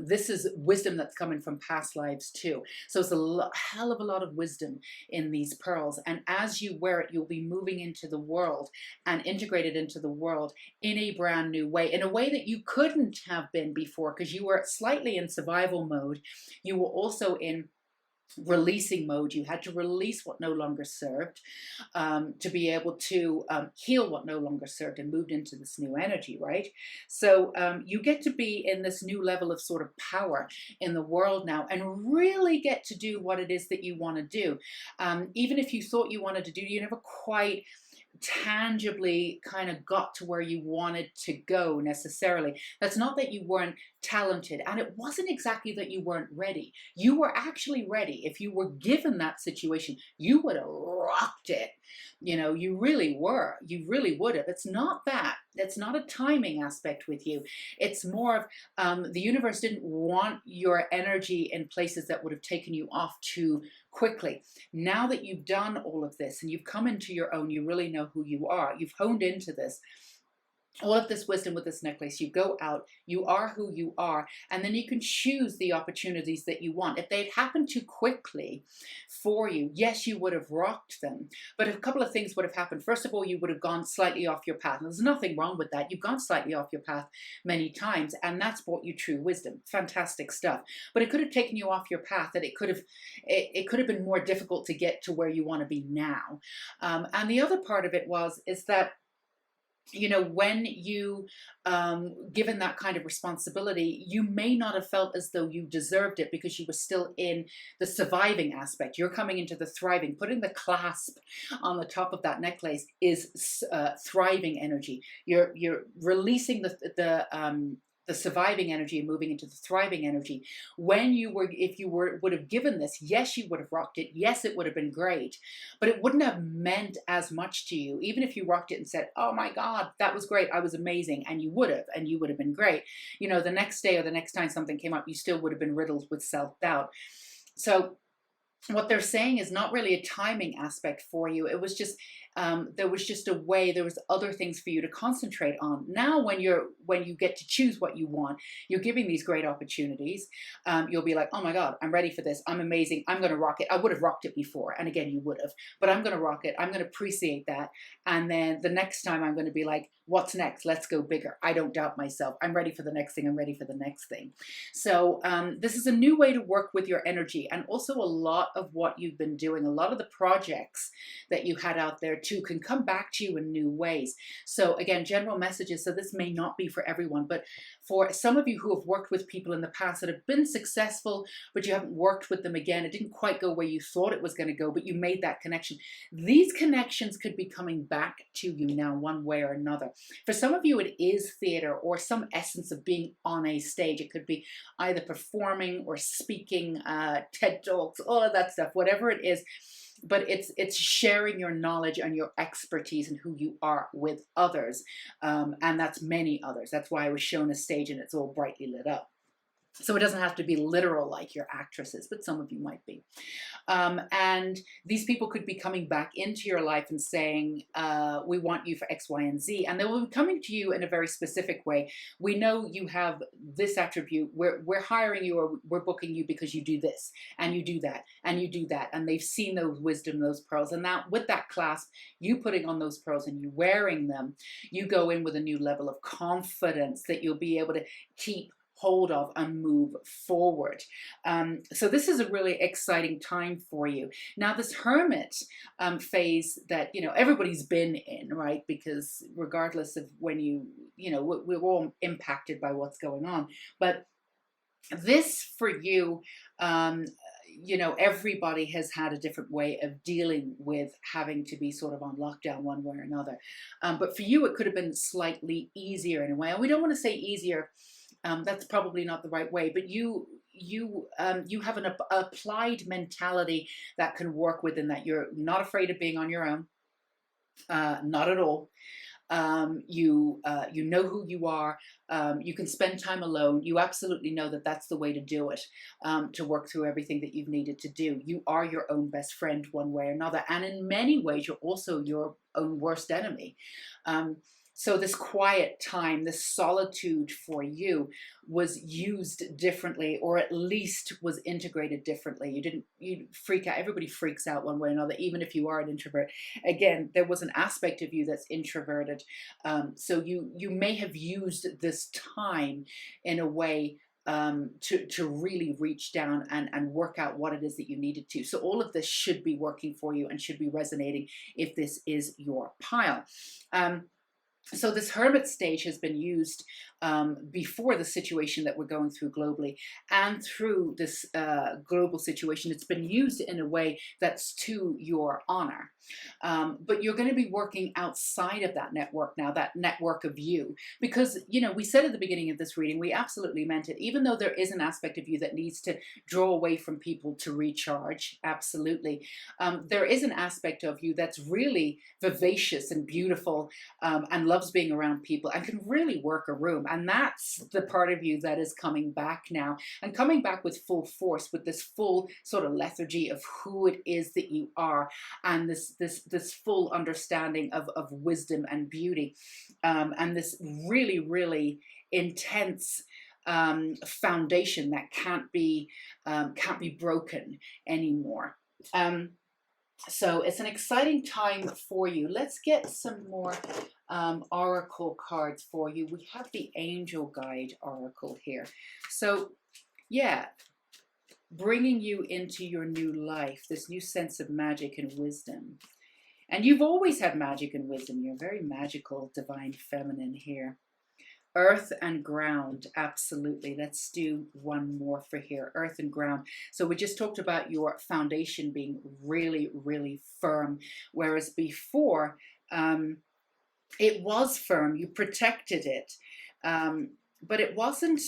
this is wisdom that's coming from past lives too. So it's a hell of a lot of wisdom in these pearls. And as you wear it, you'll be moving into the world and integrated into the world in a brand new way, in a way that you couldn't have been before, because you were slightly in survival mode. You were also in releasing mode. You had to release what no longer served, to be able to heal what no longer served, and moved into this new energy, right? So you get to be in this new level of sort of power in the world now, and really get to do what it is that you want to do. Even if you thought you wanted to do, you never quite tangibly kind of got to where you wanted to go necessarily. That's not that you weren't talented, and it wasn't exactly that you weren't ready. You were actually ready. If you were given that situation, you would have rocked it. You really were. You really would have. It's not that. It's not a timing aspect with you. It's more of the universe didn't want your energy in places that would have taken you off too quickly. Now that you've done all of this and you've come into your own, you really know who you are. You've honed into this. All of this wisdom with this necklace, you go out, you are who you are, and then you can choose the opportunities that you want. If they'd happened too quickly for you, yes, you would have rocked them, but a couple of things would have happened. First of all, you would have gone slightly off your path. There's nothing wrong with that. You've gone slightly off your path many times, and that's brought you true wisdom. Fantastic stuff. But it could have taken you off your path, that it could have been more difficult to get to where you want to be now. And the other part of it is that when you given that kind of responsibility, you may not have felt as though you deserved it, because you were still in the surviving aspect. You're coming into the thriving. Putting the clasp on the top of that necklace is thriving energy. You're releasing the the surviving energy and moving into the thriving energy. When you were, if you were would have given this, yes, you would have rocked it. Yes, it would have been great, but it wouldn't have meant as much to you. Even if you rocked it and said, "Oh my God, that was great. I was amazing," and you would have been great. The next day or the next time something came up, you still would have been riddled with self-doubt. So what they're saying is not really a timing aspect for you. It was just there was just a way, there was other things for you to concentrate on. Now when you get to choose what you want, you're giving these great opportunities. You'll be like, oh my God, I'm ready for this. I'm amazing. I'm going to rock it. I would have rocked it before, and again, you would have, but I'm going to rock it. I'm going to appreciate that. And then the next time I'm going to be like, what's next? Let's go bigger. I don't doubt myself. I'm ready for the next thing. I'm ready for the next thing. So this is a new way to work with your energy, and also a lot of what you've been doing, a lot of the projects that you had out there too can come back to you in new ways. So again, general messages. So this may not be for everyone, but for some of you who have worked with people in the past that have been successful, but you haven't worked with them again, it didn't quite go where you thought it was going to go, but you made that connection. These connections could be coming back to you now one way or another. For some of you, it is theater or some essence of being on a stage. It could be either performing or speaking, TED Talks, all of that stuff, whatever it is. But it's sharing your knowledge and your expertise and who you are with others. And that's many others. That's why I was shown a stage and it's all brightly lit up. So it doesn't have to be literal like your actresses, but some of you might be. And these people could be coming back into your life and saying, we want you for X, Y, and Z. And they will be coming to you in a very specific way. We know you have this attribute. We're hiring you, or we're booking you because you do this and you do that and you do that. And they've seen those wisdom, those pearls. And that with that clasp, you putting on those pearls and you wearing them, you go in with a new level of confidence that you'll be able to keep hold of and move forward. So this is a really exciting time for you. Now this hermit phase that everybody's been in, right? Because regardless of when we're all impacted by what's going on. But this for you, everybody has had a different way of dealing with having to be sort of on lockdown one way or another. But for you, it could have been slightly easier in a way. And we don't want to say easier. That's probably not the right way, but you have an applied mentality that can work within that. You're not afraid of being on your own, not at all. You know who you are. You can spend time alone. You absolutely know that that's the way to do it, to work through everything that you've needed to do. You are your own best friend one way or another, and in many ways, you're also your own worst enemy. So this quiet time, this solitude for you was used differently, or at least was integrated differently. You freak out. Everybody freaks out one way or another, even if you are an introvert. Again, there was an aspect of you that's introverted. So you may have used this time in a way to really reach down and work out what it is that you needed to. So all of this should be working for you and should be resonating if this is your pile. So this hermit stage has been used before the situation that we're going through globally, and through this global situation. It's been used in a way that's to your honor. But you're going to be working outside of that network now, that network of you, because, we said at the beginning of this reading, we absolutely meant it. Even though there is an aspect of you that needs to draw away from people to recharge, absolutely. There is an aspect of you that's really vivacious and beautiful, and loves being around people and can really work a room. And that's the part of you that is coming back now, and coming back with full force, with this full sort of lethargy of who it is that you are, and this full understanding of wisdom and beauty, and this really, really intense foundation that can't be broken anymore. So it's an exciting time for you. Let's get some more oracle cards for you. We have the Angel Guide Oracle here. So yeah, bringing you into your new life, this new sense of magic and wisdom. And you've always had magic and wisdom. You're very magical, divine feminine here. Earth and ground, absolutely. Let's do one more for here, earth and ground. So we just talked about your foundation being really, really firm, whereas before it was firm. You protected it. but it wasn't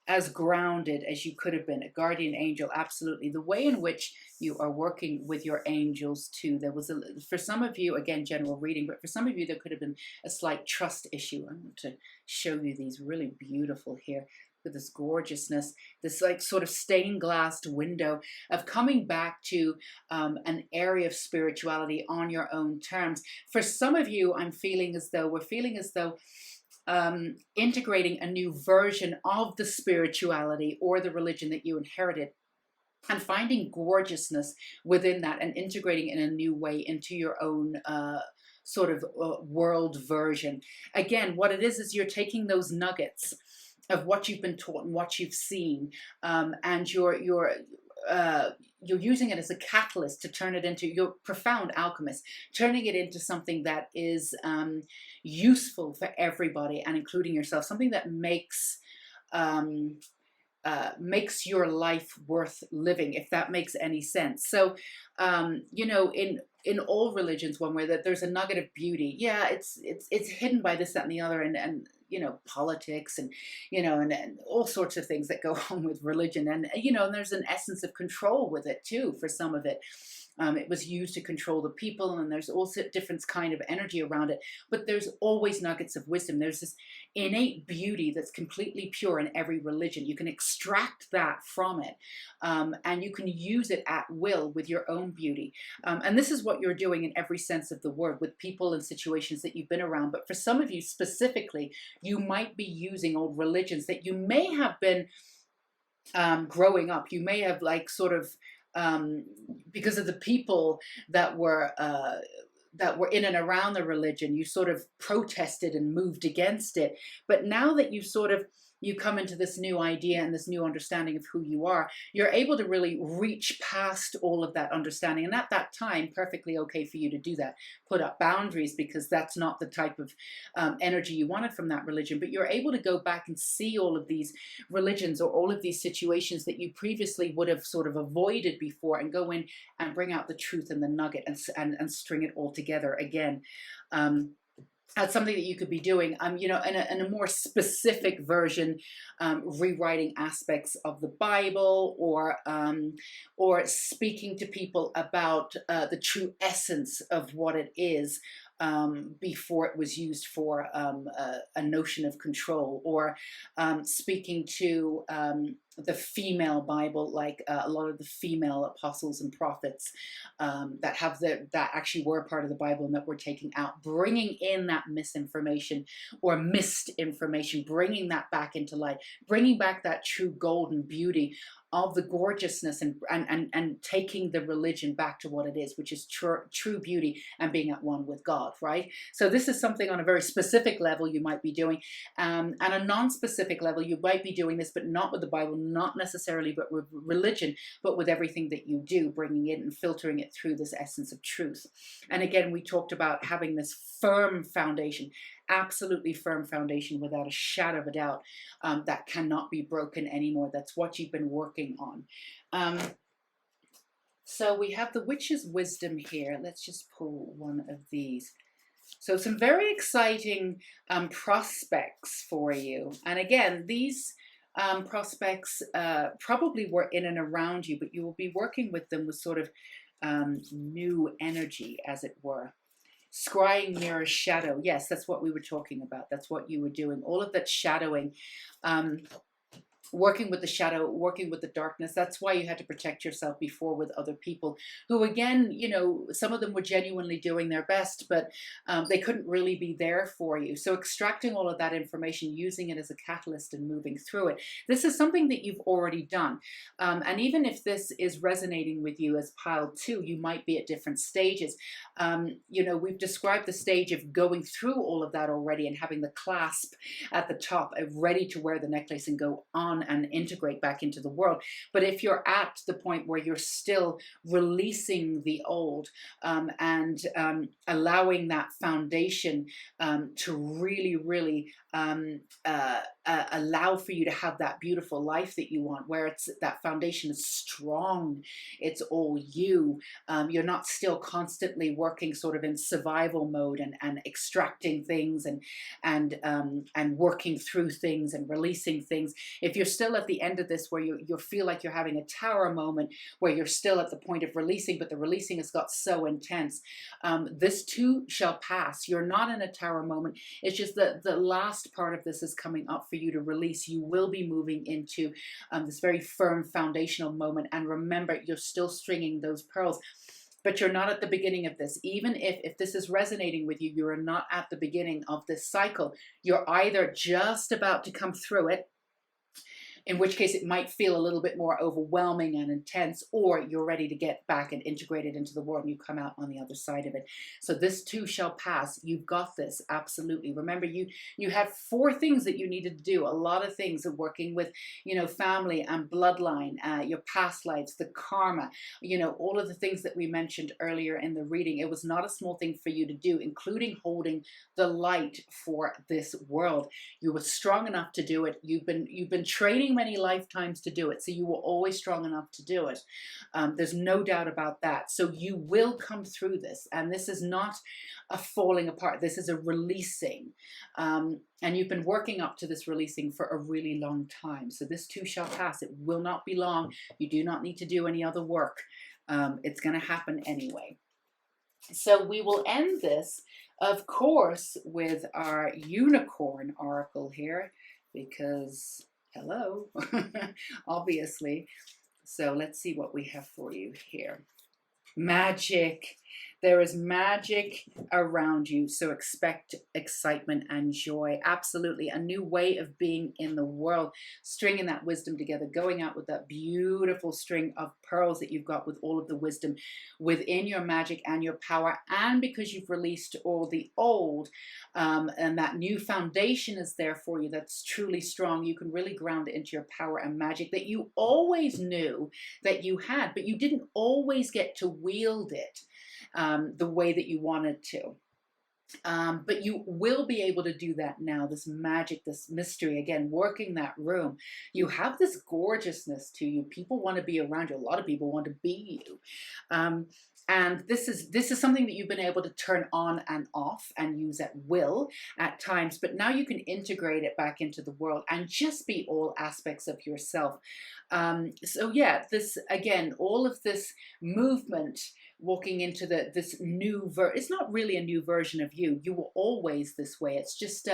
as grounded as you could have been. A guardian angel, absolutely. The way in which you are working with your angels too. There was for some of you, again, general reading, but for some of you, there could have been a slight trust issue. I'm going to show you these really beautiful here with this gorgeousness, this like sort of stained glassed window of coming back to an area of spirituality on your own terms. For some of you, we're feeling as though integrating a new version of the spirituality or the religion that you inherited, and finding gorgeousness within that and integrating in a new way into your own sort of world version. Again, what it is you're taking those nuggets of what you've been taught and what you've seen, and you're using it as a catalyst to turn it into your profound alchemist, turning it into something that is useful for everybody and including yourself, something that makes your life worth living, if that makes any sense. So, in all religions, one way that there's a nugget of beauty. Yeah, it's hidden by this, that, and the other, and politics, and and all sorts of things that go on with religion, and and there's an essence of control with it too. For some of it. It was used to control the people, and there's also different kind of energy around it. But there's always nuggets of wisdom. There's this innate beauty that's completely pure in every religion. You can extract that from it, and you can use it at will with your own beauty. And this is what you're doing in every sense of the word with people and situations that you've been around. But for some of you specifically, you might be using old religions that you may have been growing up. You may have because of the people that were in and around the religion, you sort of protested and moved against it. But now that you come into this new idea and this new understanding of who you are, you're able to really reach past all of that understanding. And at that time, perfectly okay for you to do that. Put up boundaries, because that's not the type of energy you wanted from that religion. But you're able to go back and see all of these religions or all of these situations that you previously would have sort of avoided before, and go in and bring out the truth and the nugget, and string it all together again. That's something that you could be doing, in a more specific version, rewriting aspects of the Bible, or speaking to people about the true essence of what it is, before it was used for a notion of control, or speaking to the female Bible, like a lot of the female apostles and prophets that actually were part of the Bible and that were taken out, bringing in that misinformation or missed information, bringing that back into light, bringing back that true golden beauty of the gorgeousness, and taking the religion back to what it is, which is true beauty and being at one with God, right? So this is something on a very specific level you might be doing, and a non-specific level you might be doing this, but not with the Bible, not necessarily but with religion, but with everything that you do, bringing it and filtering it through this essence of truth. And again, we talked about having this firm foundation, absolutely firm foundation, without a shadow of a doubt, that cannot be broken anymore. That's what you've been working on. So we have the witch's wisdom here. Let's just pull one of these. So some very exciting prospects for you. And again, these prospects probably were in and around you, but you will be working with them with sort of new energy, as it were. Scrying mirror shadow. Yes, that's what we were talking about. That's what you were doing. All of that shadowing. Working with the shadow, working with the darkness. That's why you had to protect yourself before with other people who, again, some of them were genuinely doing their best, but they couldn't really be there for you. So extracting all of that information, using it as a catalyst and moving through it. This is something that you've already done. And even if this is resonating with you as pile 2, you might be at different stages. We've described the stage of going through all of that already and having the clasp at the top, ready to wear the necklace and go on and integrate back into the world. But if you're at the point where you're still releasing the old, and allowing that foundation to really, really allow for you to have that beautiful life that you want, where it's that foundation is strong. It's all you. You're not still constantly working sort of in survival mode and extracting things and working through things and releasing things. If you're still at the end of this where you feel like you're having a tower moment where you're still at the point of releasing, but the releasing has got so intense, this too shall pass. You're not in a tower moment. It's just that the last part of this is coming up for you to release. You will be moving into this very firm foundational moment. And remember, you're still stringing those pearls, but you're not at the beginning of this. Even if this is resonating with you, you are not at the beginning of this cycle. You're either just about to come through it, in which case it might feel a little bit more overwhelming and intense, or you're ready to get back and integrate it into the world and you come out on the other side of it. So this too shall pass. You've got this, absolutely. Remember, you have 4 things that you needed to do. A lot of things of working with, family and bloodline, your past lives, the karma, all of the things that we mentioned earlier in the reading. It was not a small thing for you to do, including holding the light for this world. You were strong enough to do it. You've been training many lifetimes to do it, so you were always strong enough to do it. There's no doubt about that. So you will come through this, and this is not a falling apart. This is a releasing, and you've been working up to this releasing for a really long time. So this too shall pass. It will not be long. You do not need to do any other work. It's going to happen anyway. So we will end this, of course, with our unicorn oracle here, because hello, obviously. So let's see what we have for you here. Magic. There is magic around you, so expect excitement and joy. Absolutely. A new way of being in the world, stringing that wisdom together, going out with that beautiful string of pearls that you've got with all of the wisdom within your magic and your power. And because you've released all the old, and that new foundation is there for you that's truly strong, you can really ground it into your power and magic that you always knew that you had, but you didn't always get to wield it the way that you wanted to. But you will be able to do that now. This magic, this mystery, again, working that room. You have this gorgeousness to you. People want to be around you. A lot of people want to be you. And this is something that you've been able to turn on and off and use at will at times, but now you can integrate it back into the world and just be all aspects of yourself. So yeah, this, again, all of this movement, walking into this new it's not really a new version of you. You were always this way. It's just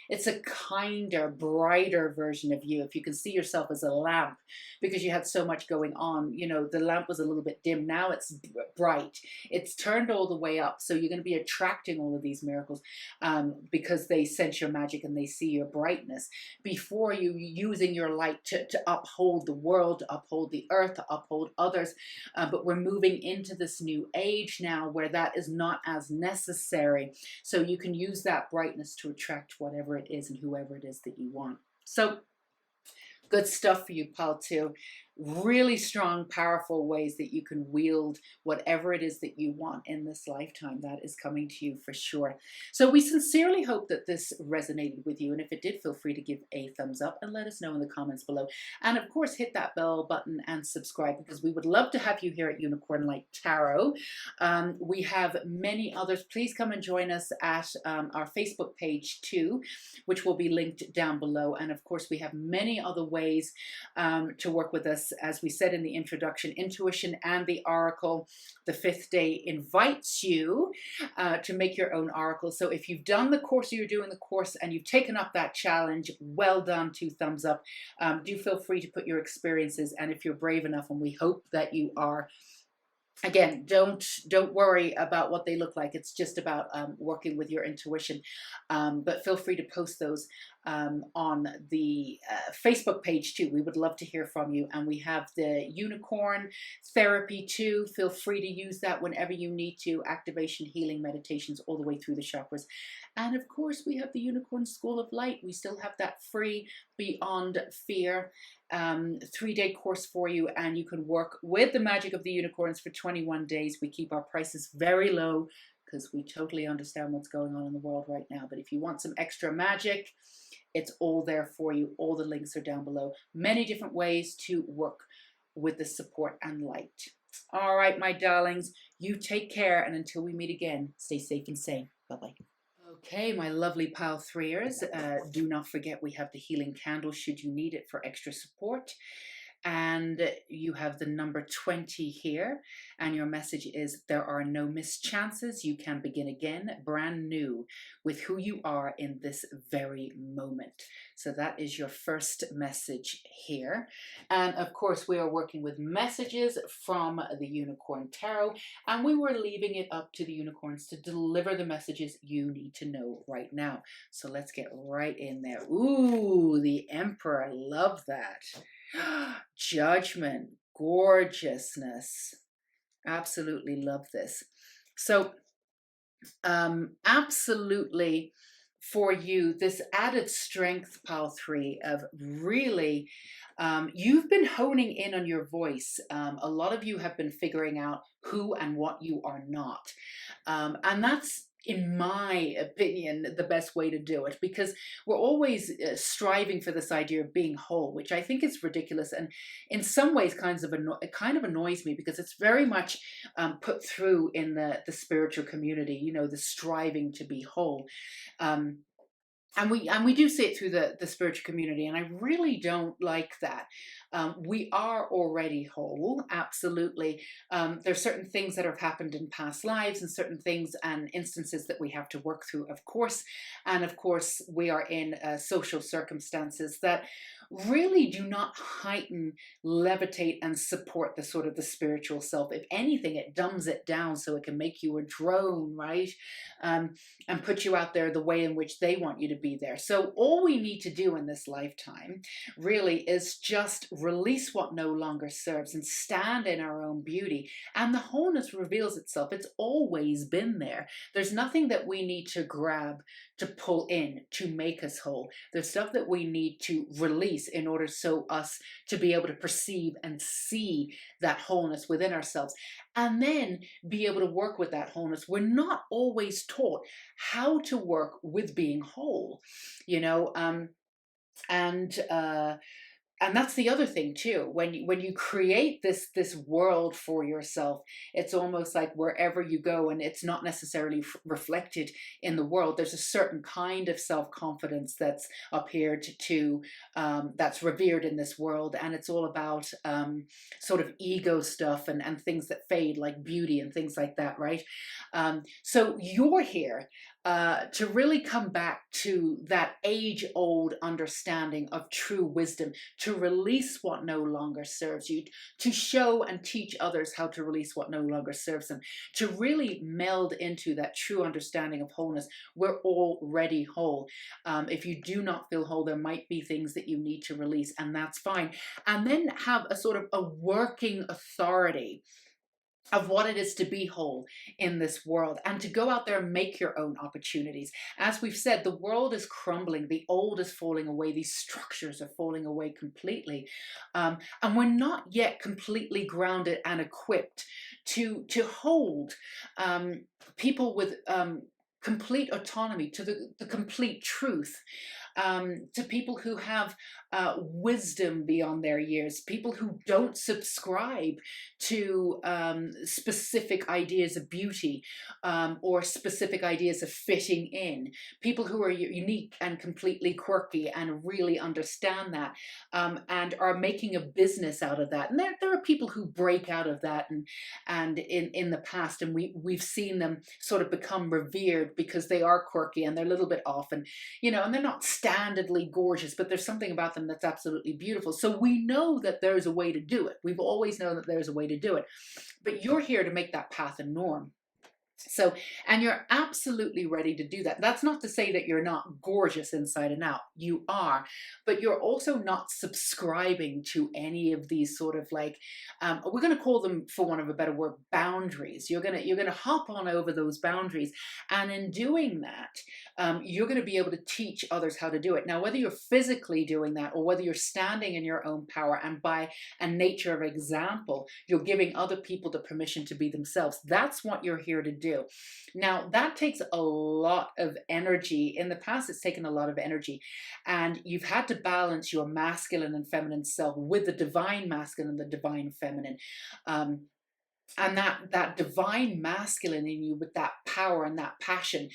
it's a kinder, brighter version of you. If you can see yourself as a lamp, because you had so much going on, the lamp was a little bit dim. Now it's bright. It's turned all the way up. So you're going to be attracting all of these miracles because they sense your magic and they see your brightness. Before, you using your light to uphold the world, to uphold the earth, to uphold others. But we're moving into this new age now where that is not as necessary. So you can use that brightness to attract whatever it is and whoever it is that you want. So good stuff for you, pal, too. Really strong, powerful ways that you can wield whatever it is that you want in this lifetime. That is coming to you for sure. So we sincerely hope that this resonated with you. And if it did, feel free to give a thumbs up and let us know in the comments below. And of course, hit that bell button and subscribe, because we would love to have you here at Unicorn Light Tarot. We have many others. Please come and join us at our Facebook page too, which will be linked down below. And of course, we have many other ways to work with us. As we said in the introduction, intuition and the oracle. The 5th day invites you to make your own oracle. So if you've done the course, or you're doing the course, and you've taken up that challenge, well done, 2 thumbs up. Do feel free to put your experiences, and if you're brave enough, and we hope that you are, again, don't worry about what they look like. It's just about working with your intuition. But feel free to post those on the Facebook page too. We would love to hear from you. And we have the unicorn therapy too. Feel free to use that whenever you need to. Activation, healing, meditations, all the way through the chakras. And of course, we have the Unicorn School of Light. We still have that free Beyond Fear 3-day course for you, and you can work with the magic of the unicorns for 21 days. We keep our prices very low because we totally understand what's going on in the world right now. But if you want some extra magic, It's all there for you. All the links are down below. Many different ways to work with the support and light. All right, my darlings, you take care. And until we meet again, stay safe and sane. Bye-bye. Okay, my lovely pal threers, do not forget we have the healing candle should you need it for extra support. And you have the number 20 here, and your message is there are no missed chances. You can begin again, brand new, with who you are in this very moment. So that is your first message here. And of course, we are working with messages from the Unicorn Tarot, and we were leaving it up to the unicorns to deliver the messages you need to know right now. So let's get right in there. Ooh, the Emperor, I love that. Judgment, gorgeousness. Absolutely love this. So, absolutely for you, this added strength, pile 3, of really, you've been honing in on your voice. A lot of you have been figuring out who and what you are not. And that's, in my opinion, the best way to do it, because we're always striving for this idea of being whole, which I think is ridiculous, and in some ways it kind of annoys me, because it's very much put through in the spiritual community, you know, the striving to be whole. And we do see it through the spiritual community, and I really don't like that. We are already whole, absolutely. There's certain things that have happened in past lives, and certain things and instances that we have to work through, of course. And of course, we are in social circumstances that really do not heighten, levitate, and support the sort of the spiritual self. If anything, it dumbs it down so it can make you a drone, right? And put you out there the way in which they want you to be there. So all we need to do in this lifetime really is just release what no longer serves and stand in our own beauty. And the wholeness reveals itself. It's always been there. There's nothing that we need to grab, to pull in, to make us whole. There's stuff that we need to release in order so us to be able to perceive and see that wholeness within ourselves, and then be able to work with that wholeness. We're not always taught how to work with being whole, you know, and that's the other thing too. When you create this world for yourself, it's almost like wherever you go, and it's not necessarily reflected in the world. There's a certain kind of self-confidence that's appeared to that's revered in this world, and it's all about sort of ego stuff and things that fade, like beauty and things like that, right? So you're here to really come back to that age-old understanding of true wisdom, to release what no longer serves you, to show and teach others how to release what no longer serves them, to really meld into that true understanding of wholeness. We're already whole. If you do not feel whole, there might be things that you need to release, and that's fine. And then have a sort of a working authority of what it is to be whole in this world, and to go out there and make your own opportunities. As we've said, the world is crumbling, the old is falling away, these structures are falling away completely, and we're not yet completely grounded and equipped to hold people with complete autonomy, to the complete truth, to people who have wisdom beyond their years, people who don't subscribe to specific ideas of beauty, or specific ideas of fitting in, people who are unique and completely quirky and really understand that, and are making a business out of that. And there are people who break out of that, and in the past, and we've seen them sort of become revered because they are quirky and they're a little bit off, and you know, and they're not standardly gorgeous, but there's something about them that's absolutely beautiful. So we know that there's a way to do it. We've always known that there's a way to do it, but you're here to make that path a norm. So, and you're absolutely ready to do that. That's not to say that you're not gorgeous inside and out. You are, but you're also not subscribing to any of these sort of like, we're going to call them, for want of a better word, boundaries. You're gonna hop on over those boundaries, and in doing that, you're going to be able to teach others how to do it. Now, whether you're physically doing that, or whether you're standing in your own power, and by a nature of example, you're giving other people the permission to be themselves. That's what you're here to do. do. Now, that takes a lot of energy. In the past, it's taken a lot of energy, and you've had to balance your masculine and feminine self with the divine masculine and the divine feminine. Um, and that divine masculine in you with that power and that passion,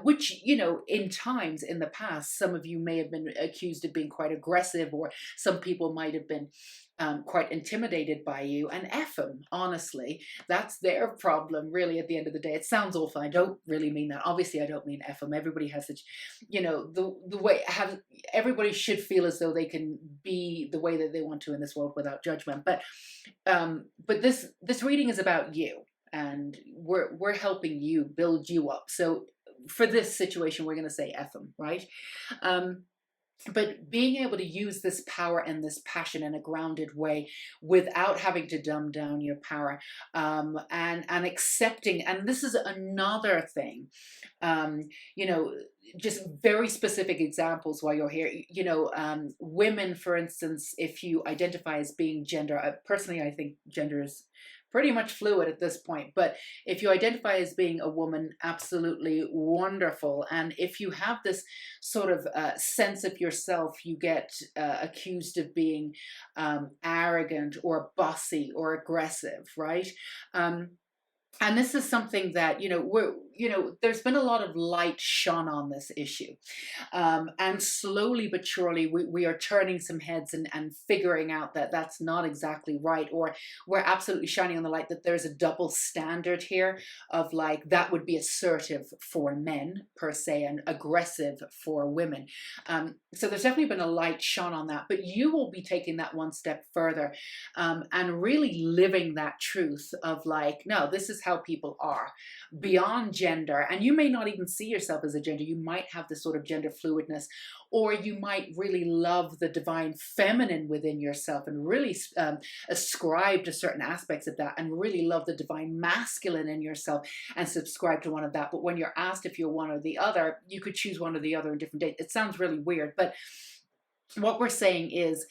which, you know, in times in the past, some of you may have been accused of being quite aggressive, or some people might have been quite intimidated by you. And F them, honestly, that's their problem, really. At the end of the day, it sounds awful. I don't really mean that. Obviously, I don't mean F them. Everybody has such, you know, the way have everybody should feel as though they can be the way that they want to in this world without judgment. But this reading is about you, and we're helping you build you up. So for this situation, we're going to say F them, right? But being able to use this power and this passion in a grounded way without having to dumb down your power, and accepting. And this is another thing, you know, just very specific examples while you're here. You know, women, for instance, if you identify as being gender, personally, I think gender is pretty much fluid at this point. But if you identify as being a woman, absolutely wonderful. And if you have this sort of sense of yourself, you get accused of being arrogant or bossy or aggressive, right? And this is something that, there's been a lot of light shone on this issue. And slowly but surely, we are turning some heads and figuring out that that's not exactly right. Or we're absolutely shining on the light that there's a double standard here of like, that would be assertive for men per se and aggressive for women. So there's definitely been a light shone on that. But you will be taking that one step further, and really living that truth of like, no, this is how people are beyond gender. And you may not even see yourself as a gender. You might have this sort of gender fluidness, or you might really love the divine feminine within yourself and really ascribe to certain aspects of that, and really love the divine masculine in yourself and subscribe to one of that. But when you're asked if you're one or the other, you could choose one or the other in different days. It sounds really weird, but what we're saying is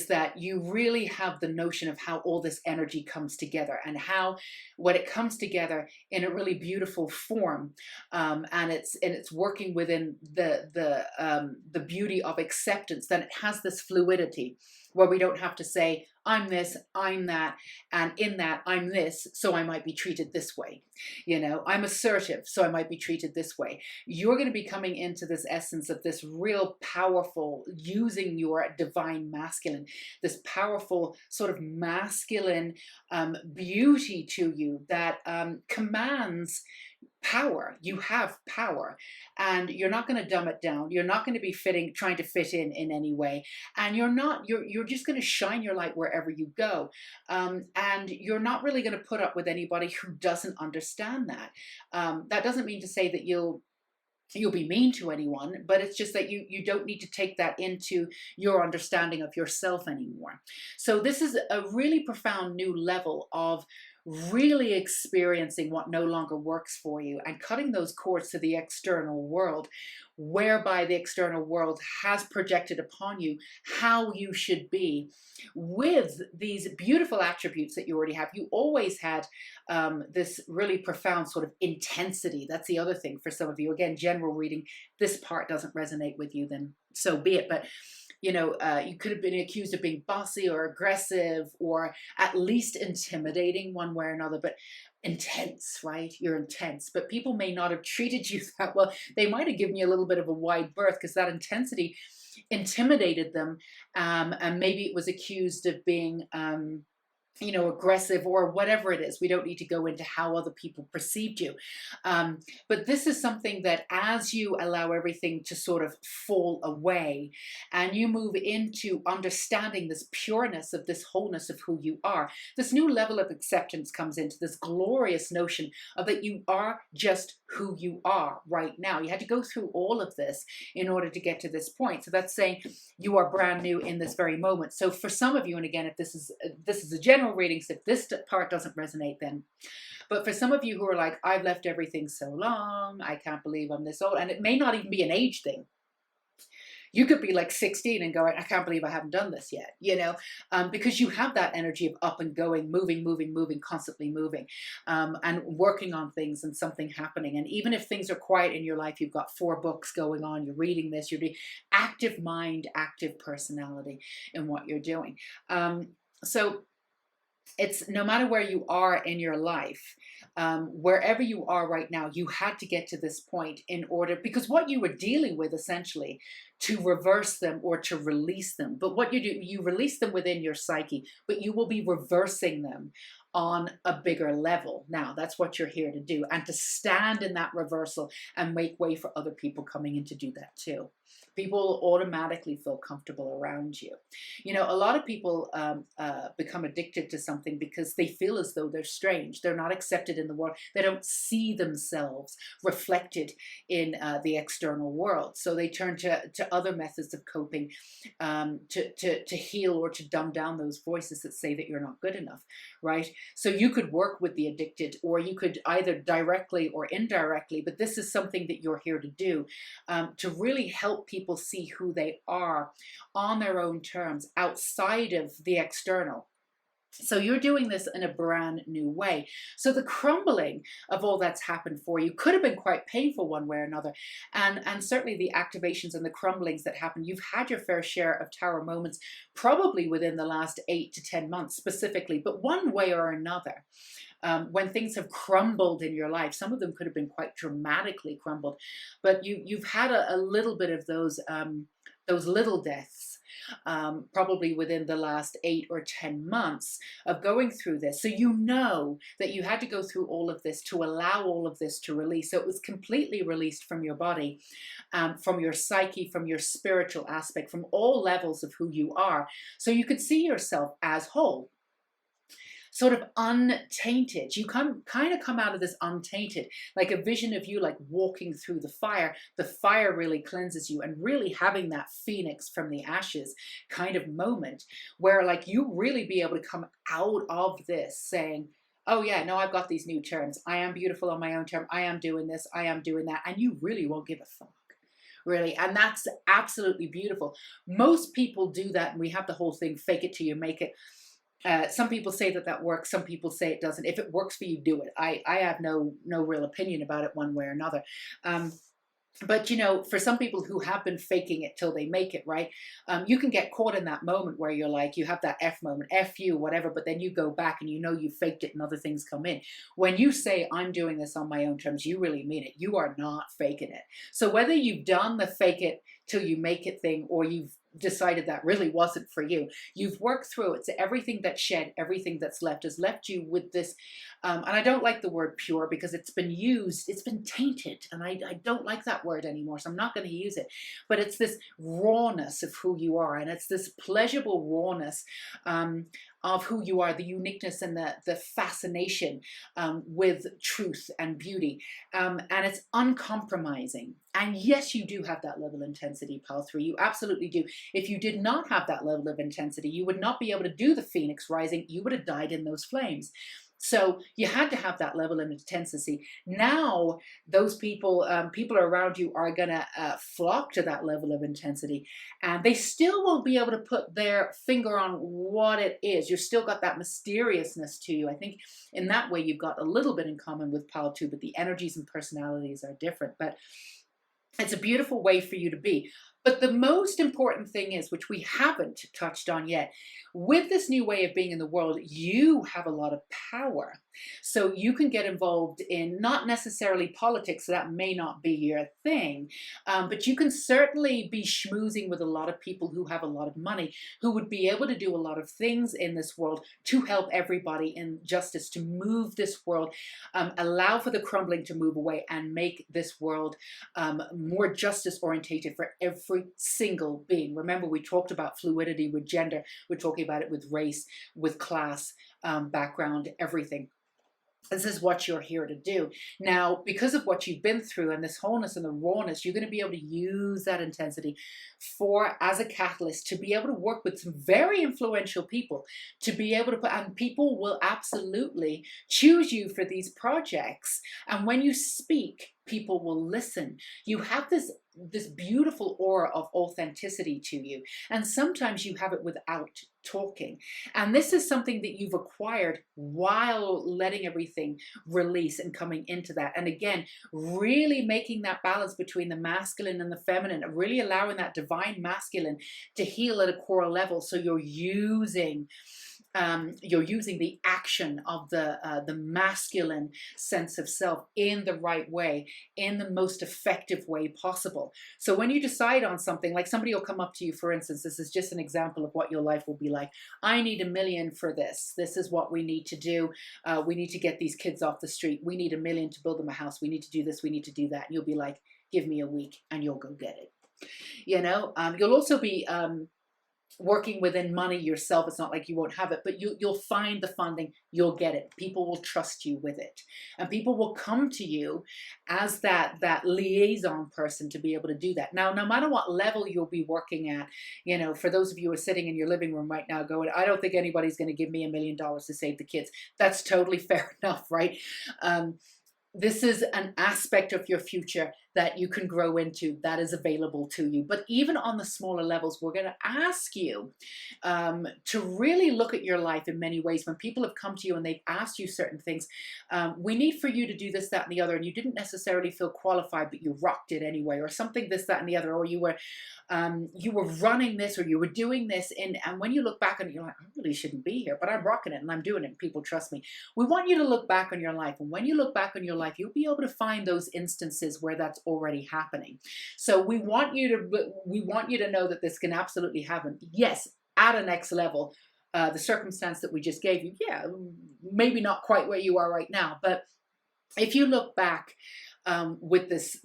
that you really have the notion of how all this energy comes together, and how when it comes together in a really beautiful form, and it's working within the beauty of acceptance, then it has this fluidity where we don't have to say, I'm this, I'm that, and in that I'm this, so I might be treated this way. You know, I'm assertive, so I might be treated this way. You're going to be coming into this essence of this real powerful, using your divine masculine, this powerful sort of masculine beauty to you that commands power. You have power, and you're not going to dumb it down. You're not going to be trying to fit in any way, and you're just going to shine your light wherever you go, and you're not really going to put up with anybody who doesn't understand that. That doesn't mean to say that you'll be mean to anyone, but it's just that you don't need to take that into your understanding of yourself anymore. So this is a really profound new level of really experiencing what no longer works for you and cutting those cords to the external world, whereby the external world has projected upon you how you should be with these beautiful attributes that you already have. You always had this really profound sort of intensity. That's the other thing for some of you. Again, general reading, this part doesn't resonate with you, then so be it. But you could have been accused of being bossy or aggressive, or at least intimidating one way or another, but intense, right? You're intense, but people may not have treated you that well. They might have given you a little bit of a wide berth because that intensity intimidated them, and maybe it was accused of being aggressive or whatever it is. We don't need to go into how other people perceived you. But this is something that as you allow everything to sort of fall away and you move into understanding this pureness of this wholeness of who you are, this new level of acceptance comes into this glorious notion of that you are just who you are right now. You had to go through all of this in order to get to this point. So that's saying you are brand new in this very moment. So for some of you, and again, if this is a general reading, so if this part doesn't resonate, then, but for some of you who are like, I've left everything so long, I can't believe I'm this old, and it may not even be an age thing. You could be like 16 and going, I can't believe I haven't done this yet, because you have that energy of up and going, moving, moving, moving, constantly moving, and working on things and something happening. And even if things are quiet in your life, you've got 4 books going on, you're reading this, you're doing active mind, active personality in what you're doing. So it's no matter where you are in your life, wherever you are right now, you had to get to this point in order, because what you were dealing with essentially, to reverse them or to release them. But what you do, you release them within your psyche, but you will be reversing them on a bigger level. Now, that's what you're here to do, and to stand in that reversal and make way for other people coming in to do that too. People automatically feel comfortable around you. A lot of people become addicted to something because they feel as though they're strange. They're not accepted in the world. They don't see themselves reflected in the external world. So they turn to other methods of coping, to heal or to dumb down those voices that say that you're not good enough, right? So you could work with the addicted, or you could either directly or indirectly, but this is something that you're here to do, to really help people see who they are on their own terms, outside of the external. So you're doing this in a brand new way. So the crumbling of all that's happened for you could have been quite painful one way or another. And certainly the activations and the crumblings that happen, you've had your fair share of tower moments, probably within the last 8 to 10 months specifically, but one way or another. When things have crumbled in your life, some of them could have been quite dramatically crumbled, but you've had a little bit of those little deaths, probably within the last 8 or 10 months of going through this. So you know that you had to go through all of this to allow all of this to release. So it was completely released from your body, from your psyche, from your spiritual aspect, from all levels of who you are. So you could see yourself as whole, sort of untainted. You kind of come out of this untainted, like a vision of you like walking through the fire. The fire really cleanses you, and really having that phoenix from the ashes kind of moment where like you really be able to come out of this saying, oh yeah, no, I've got these new terms. I am beautiful on my own term. I am doing this. I am doing that. And you really won't give a fuck. Really. And that's absolutely beautiful. Most people do that, and we have the whole thing, fake it till you make it. Some people say that works. Some people say it doesn't. If it works for you, do it. I have no real opinion about it one way or another. But for some people who have been faking it till they make it, right? You can get caught in that moment where you're like, you have that F moment, F you, whatever, but then you go back and you faked it and other things come in. When you say, I'm doing this on my own terms, you really mean it. You are not faking it. So whether you've done the fake it till you make it thing, or you've decided that really wasn't for you, you've worked through it. So everything that's shed, everything that's left has left you with this, and I don't like the word pure because it's been used, it's been tainted, and I don't like that word anymore, so I'm not going to use it. But it's this rawness of who you are, and it's this pleasurable rawness of who you are, the uniqueness and the fascination with truth and beauty, and it's uncompromising. And yes, you do have that level of intensity, Pal 3. You absolutely do. If you did not have that level of intensity, you would not be able to do the Phoenix Rising. You would have died in those flames. So you had to have that level of intensity. Now, those people around you are going to flock to that level of intensity, and they still won't be able to put their finger on what it is. You've still got that mysteriousness to you. I think in that way you've got a little bit in common with Pal 2, but the energies and personalities are different. But it's a beautiful way for you to be. But the most important thing is, which we haven't touched on yet, with this new way of being in the world, you have a lot of power. So you can get involved in not necessarily politics, so that may not be your thing, but you can certainly be schmoozing with a lot of people who have a lot of money, who would be able to do a lot of things in this world to help everybody in justice, to move this world, allow for the crumbling to move away, and make this world more justice orientated for every single being. Remember, we talked about fluidity with gender. We're talking about it with race, with class, background, everything. This is what you're here to do. Now, because of what you've been through and this wholeness and the rawness, you're going to be able to use that intensity as a catalyst to be able to work with some very influential people, to be able to and people will absolutely choose you for these projects. And when you speak, people will listen. You have this beautiful aura of authenticity to you, and sometimes you have it without talking. And this is something that you've acquired while letting everything release and coming into that. And again, really making that balance between the masculine and the feminine, and really allowing that divine masculine to heal at a core level. So you're using the action of the masculine sense of self in the right way, in the most effective way possible. So when you decide on something, like somebody will come up to you, for instance, this is just an example of what your life will be like. I need $1 million for this. This is what we need to do. We need to get these kids off the street. We need $1 million to build them a house. We need to do this. We need to do that. And you'll be like, give me a week and you'll go get it. You'll also be working within money yourself. It's not like you won't have it, but you'll find the funding, you'll get it. People will trust you with it, and people will come to you as that liaison person to be able to do that. Now, no matter what level you'll be working at, for those of you who are sitting in your living room right now going, I don't think anybody's going to give me $1 million to save the kids. That's totally fair enough, right? This is an aspect of your future that you can grow into, that is available to you. But even on the smaller levels, we're going to ask you to really look at your life in many ways. When people have come to you and they've asked you certain things, we need for you to do this, that, and the other, and you didn't necessarily feel qualified, but you rocked it anyway, or something, this, that, and the other, or you were running this, or you were doing this, and when you look back on it, you're like, I really shouldn't be here, but I'm rocking it and I'm doing it and people trust me. We want you to look back on your life, and when you look back on your life, you'll be able to find those instances where that's already happening. So we want you to know that this can absolutely happen. Yes, at a next level. The circumstance that we just gave you, yeah, maybe not quite where you are right now, but if you look back with this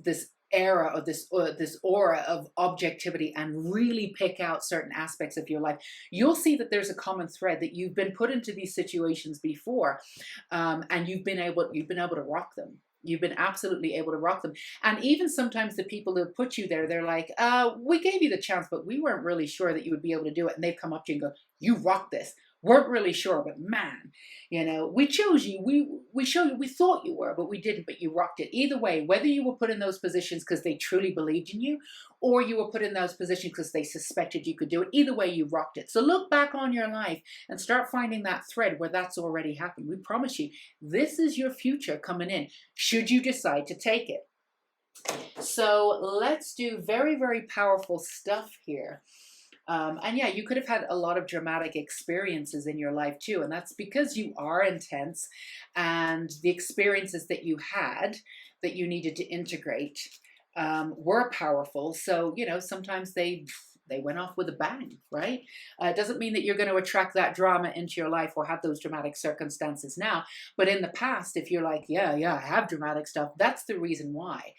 era, or this aura of objectivity, and really pick out certain aspects of your life, you'll see that there's a common thread, that you've been put into these situations before, and you've been able to rock them. You've been absolutely able to rock them. And even sometimes the people that put you there, they're like, we gave you the chance, but we weren't really sure that you would be able to do it. And they've come up to you and go, you rock this. Weren't really sure, but man, we chose you. We showed you, we thought you were, but we didn't, but you rocked it. Either way, whether you were put in those positions because they truly believed in you, or you were put in those positions because they suspected you could do it, either way, you rocked it. So look back on your life and start finding that thread where that's already happened. We promise you, this is your future coming in, should you decide to take it. So let's do very, very powerful stuff here. And yeah, you could have had a lot of dramatic experiences in your life too. And that's because you are intense, and the experiences that you had that you needed to integrate were powerful. So, sometimes they went off with a bang, right? It doesn't mean that you're going to attract that drama into your life or have those dramatic circumstances now. But in the past, if you're like, yeah, I have dramatic stuff, that's the reason why.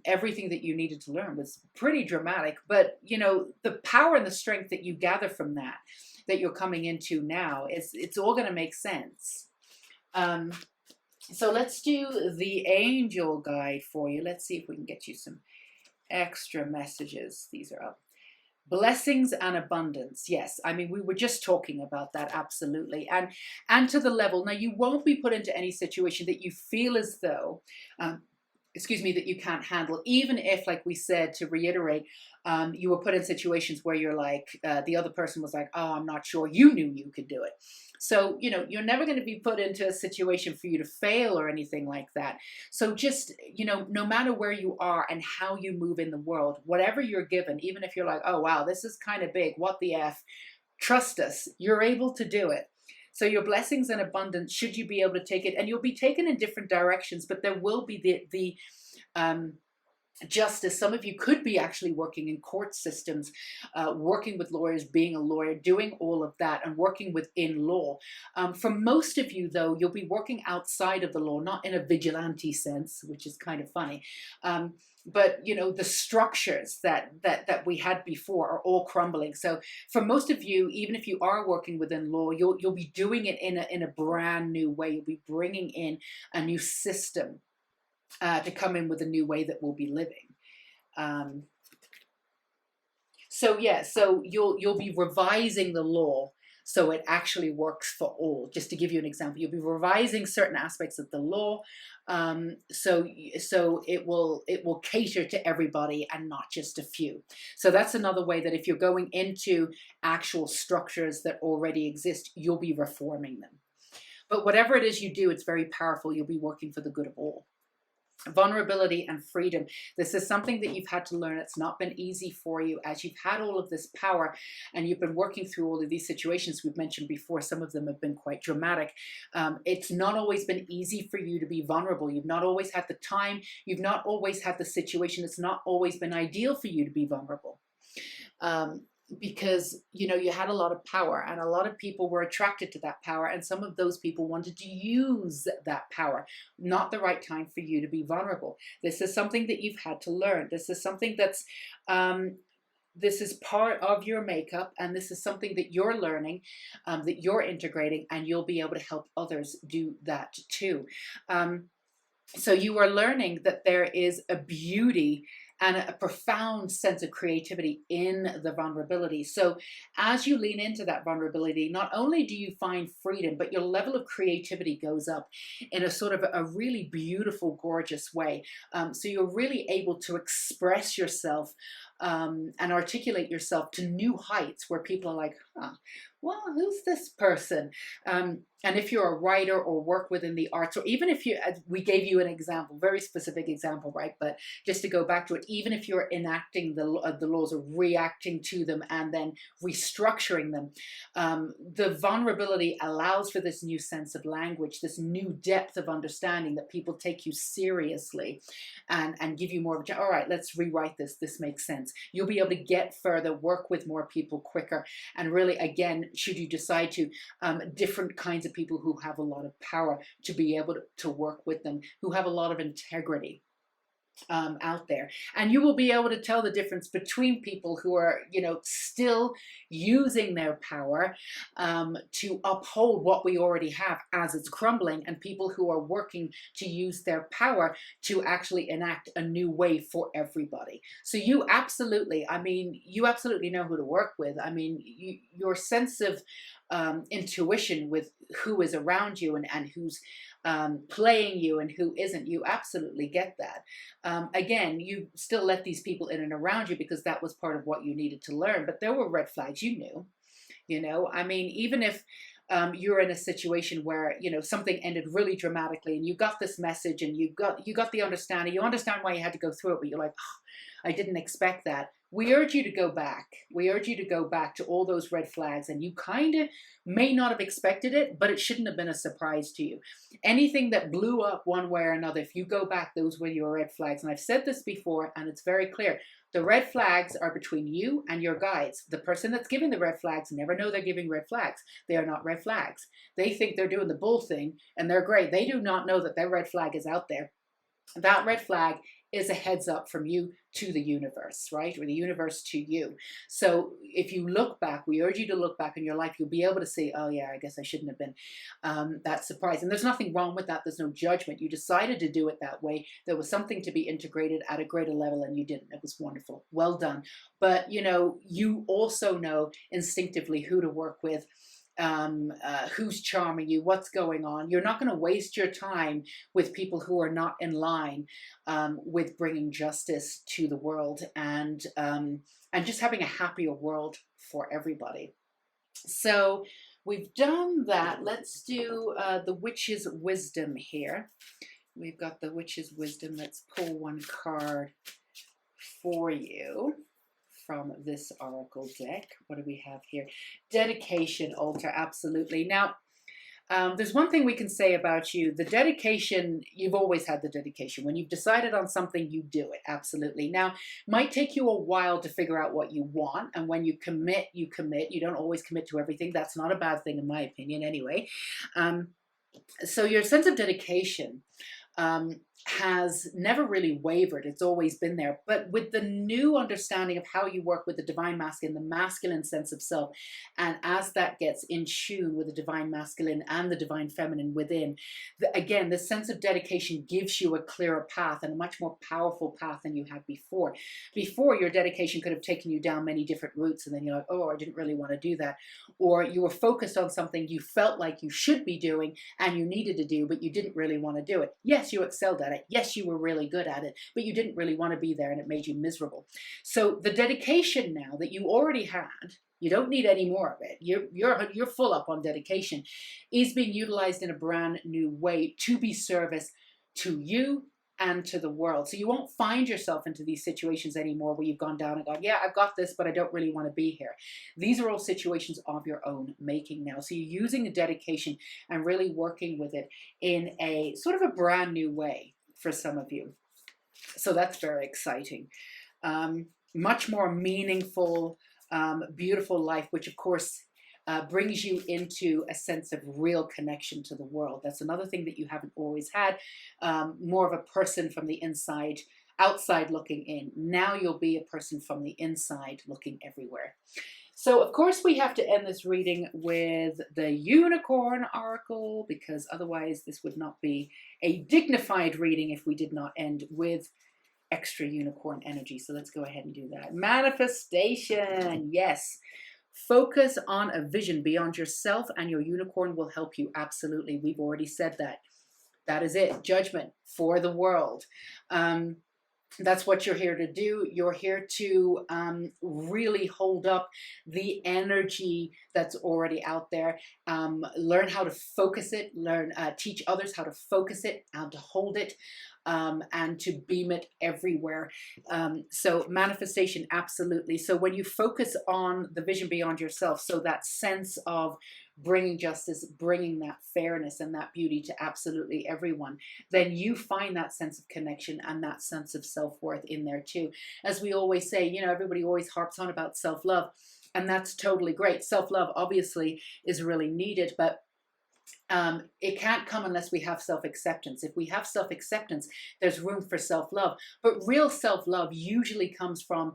Everything that you needed to learn was pretty dramatic. But, the power and the strength that you gather from that you're coming into now, it's all going to make sense. So let's do the angel guide for you. Let's see if we can get you some extra messages. These are up. Blessings and abundance. Yes, I mean, we were just talking about that, absolutely. And to the level, now you won't be put into any situation that you feel as though, that you can't handle, even if, like we said, to reiterate, you were put in situations where you're like, the other person was like, oh, I'm not sure, you knew you could do it. So, you're never going to be put into a situation for you to fail or anything like that. So just, no matter where you are and how you move in the world, whatever you're given, even if you're like, oh, wow, this is kind of big, what the F, trust us, you're able to do it. So your blessings and abundance, should you be able to take it, and you'll be taken in different directions, but there will be the justice. Some of you could be actually working in court systems, working with lawyers, being a lawyer, doing all of that, and working within law. For most of you, though, you'll be working outside of the law, not in a vigilante sense, which is kind of funny. But the structures that we had before are all crumbling. So for most of you, even if you are working within law, you'll be doing it in a brand new way. You'll be bringing in a new system to come in with a new way that we'll be living. So you'll be revising the law so it actually works for all. Just to give you an example, you'll be revising certain aspects of the law, so it will cater to everybody and not just a few. So that's another way that if you're going into actual structures that already exist, you'll be reforming them. But whatever it is you do, it's very powerful. You'll be working for the good of all. Vulnerability and freedom. This is something that you've had to learn. It's not been easy for you as you've had all of this power and you've been working through all of these situations we've mentioned before. Some of them have been quite dramatic. It's not always been easy for you to be vulnerable. You've not always had the time. You've not always had the situation. It's not always been ideal for you to be vulnerable. Because you had a lot of power and a lot of people were attracted to that power, and some of those people wanted to use that power. Not the right time for you to be vulnerable. This is something that you've had to learn. This is something that's this is part of your makeup, and this is something that you're learning, that you're integrating, and you'll be able to help others do that too. So you are learning that there is a beauty and a profound sense of creativity in the vulnerability. So as you lean into that vulnerability, not only do you find freedom, but your level of creativity goes up in a sort of a really beautiful, gorgeous way. So you're really able to express yourself and articulate yourself to new heights where people are like, huh, well, who's this person? And if you're a writer or work within the arts, or even if we gave you an example, very specific example, right? But just to go back to it, even if you're enacting the laws or reacting to them and then restructuring them, the vulnerability allows for this new sense of language, this new depth of understanding that people take you seriously and give you more of a, all right, let's rewrite this. This makes sense. You'll be able to get further, work with more people quicker, and really, again, should you decide to, different kinds of people who have a lot of power to be able to work with them, who have a lot of integrity out there. And you will be able to tell the difference between people who are, still using their power to uphold what we already have as it's crumbling, and people who are working to use their power to actually enact a new way for everybody. So you absolutely know who to work with. I mean, your sense of intuition with who is around you and who's playing you and who isn't, you absolutely get that. Again, you still let these people in and around you because that was part of what you needed to learn, but there were red flags you knew. Even if you're in a situation where something ended really dramatically and you got this message and you got the understanding, you understand why you had to go through it, but you're like, oh, I didn't expect that. We urge you to go back. We urge you to go back to all those red flags, and you kind of may not have expected it, but it shouldn't have been a surprise to you. Anything that blew up one way or another, if you go back, those were your red flags. And I've said this before, and it's very clear. The red flags are between you and your guides. The person that's giving the red flags never know they're giving red flags. They are not red flags. They think they're doing the bull thing, and they're great. They do not know that their red flag is out there. That red flag is a heads up from you to the universe, right? Or the universe to you. So if you look back, we urge you to look back in your life, you'll be able to say, oh yeah, I guess I shouldn't have been that surprised. And there's nothing wrong with that. There's no judgment. You decided to do it that way. There was something to be integrated at a greater level and you didn't. It was wonderful. Well done. But you also know instinctively who to work with, who's charming you, what's going on. You're not going to waste your time with people who are not in line with bringing justice to the world and just having a happier world for everybody. So we've done that. Let's do the witch's wisdom here. We've got the witch's wisdom. Let's pull one card for you from this oracle deck. What do we have here? Dedication, altar, absolutely. Now, there's one thing we can say about you. The dedication, you've always had the dedication. When you've decided on something, you do it, absolutely. Now, it might take you a while to figure out what you want, and when you commit, you commit. You don't always commit to everything. That's not a bad thing, in my opinion, anyway. So your sense of dedication, has never really wavered. It's always been there. But with the new understanding of how you work with the divine masculine, the masculine sense of self, and as that gets in tune with the divine masculine and the divine feminine within, again, the sense of dedication gives you a clearer path and a much more powerful path than you had before. Before, your dedication could have taken you down many different routes, and then you're like, oh, I didn't really want to do that. Or you were focused on something you felt like you should be doing and you needed to do, but you didn't really want to do it. Yes, you excelled at it. Yes, you were really good at it, but you didn't really want to be there and it made you miserable. So the dedication now that you already had, you don't need any more of it. You're full up on dedication, is being utilized in a brand new way to be service to you and to the world. So you won't find yourself into these situations anymore where you've gone down and gone, yeah, I've got this, but I don't really want to be here. These are all situations of your own making now. So you're using the dedication and really working with it in a sort of a brand new way for some of you. So that's very exciting. Much more meaningful, beautiful life, which of course brings you into a sense of real connection to the world. That's another thing that you haven't always had. More of a person from the inside, outside looking in. Now you'll be a person from the inside looking everywhere. So of course we have to end this reading with the unicorn oracle, because otherwise this would not be a dignified reading if we did not end with extra unicorn energy. So let's go ahead and do that. Manifestation. Yes. Focus on a vision beyond yourself and your unicorn will help you. Absolutely. We've already said that. That is it. Judgment for the world. That's what you're here to do. You're here to really hold up the energy that's already out there. Learn how to focus it. Teach others how to focus it, how to hold it, and to beam it everywhere. So manifestation, absolutely. So when you focus on the vision beyond yourself, so that sense of bringing justice, bringing that fairness and that beauty to absolutely everyone, then you find that sense of connection and that sense of self-worth in there too. As we always say, you know, everybody always harps on about self-love, and that's totally great. Self-love obviously is really needed, but it can't come unless we have self-acceptance. If we have self-acceptance, there's room for self-love. But real self-love usually comes from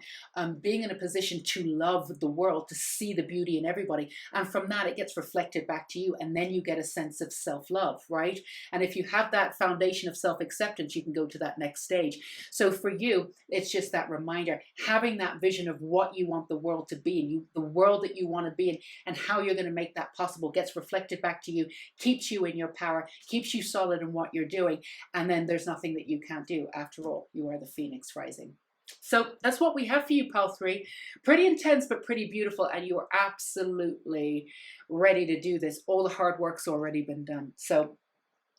being in a position to love the world, to see the beauty in everybody. And from that, it gets reflected back to you. And then you get a sense of self-love, right? And if you have that foundation of self-acceptance, you can go to that next stage. So for you, it's just that reminder, having that vision of what you want the world to be, and the world that you want to be in, and how you're going to make that possible gets reflected back to you, keeps you in your power, keeps you solid in what you're doing, and then there's nothing that you can't do. After all, you are the phoenix rising. So that's what we have for you, Pal 3. Pretty intense, but pretty beautiful, and you are absolutely ready to do this. All the hard work's already been done. So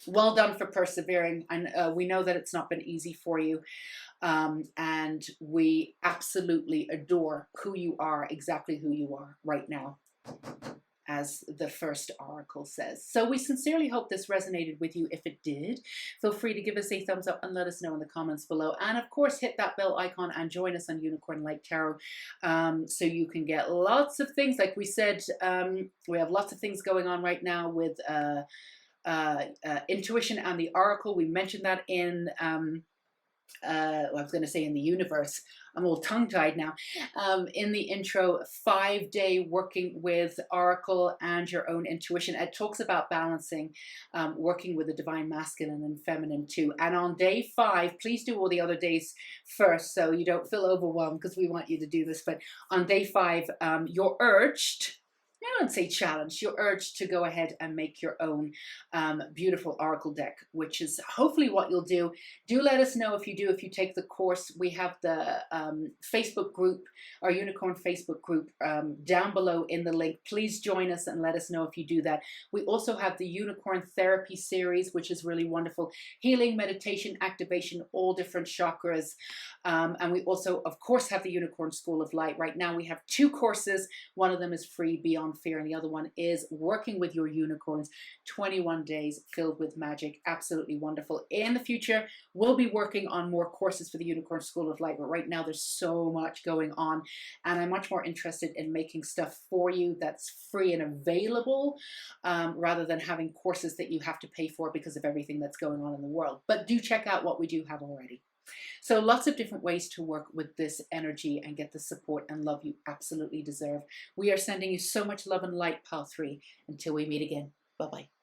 well done for persevering. And we know that it's not been easy for you. And we absolutely adore who you are, exactly who you are right now, as the first oracle says. So we sincerely hope this resonated with you. If it did, feel free to give us a thumbs up and let us know in the comments below. And of course, hit that bell icon and join us on Unicorn Light Tarot, so you can get lots of things. Like we said, we have lots of things going on right now with intuition and the oracle. We mentioned that in I was going to say in the universe. I'm all tongue-tied now. In the intro, 5-day working with Oracle and your own intuition. It talks about balancing, working with the divine masculine and feminine too. And on day 5, please do all the other days first so you don't feel overwhelmed, because we want you to do this. But on day 5, you're urged, I don't say challenge, you're urged to go ahead and make your own beautiful oracle deck, which is hopefully what you'll do. Do let us know if you do, if you take the course. We have the Facebook group, our Unicorn Facebook group, down below in the link. Please join us and let us know if you do that. We also have the Unicorn Therapy series, which is really wonderful. Healing, meditation, activation, all different chakras. And we also, of course, have the Unicorn School of Light. Right now we have 2 courses. One of them is free, Beyond fear, and the other one is working with your unicorns, 21 days filled with magic. Absolutely wonderful. In the future, we'll be working on more courses for the Unicorn School of Light, but right now there's so much going on, and I'm much more interested in making stuff for you that's free and available, rather than having courses that you have to pay for because of everything that's going on in the world. But do check out what we do have already. So lots of different ways to work with this energy and get the support and love you absolutely deserve. We are sending you so much love and light, Pile 3. Until we meet again. Bye-bye.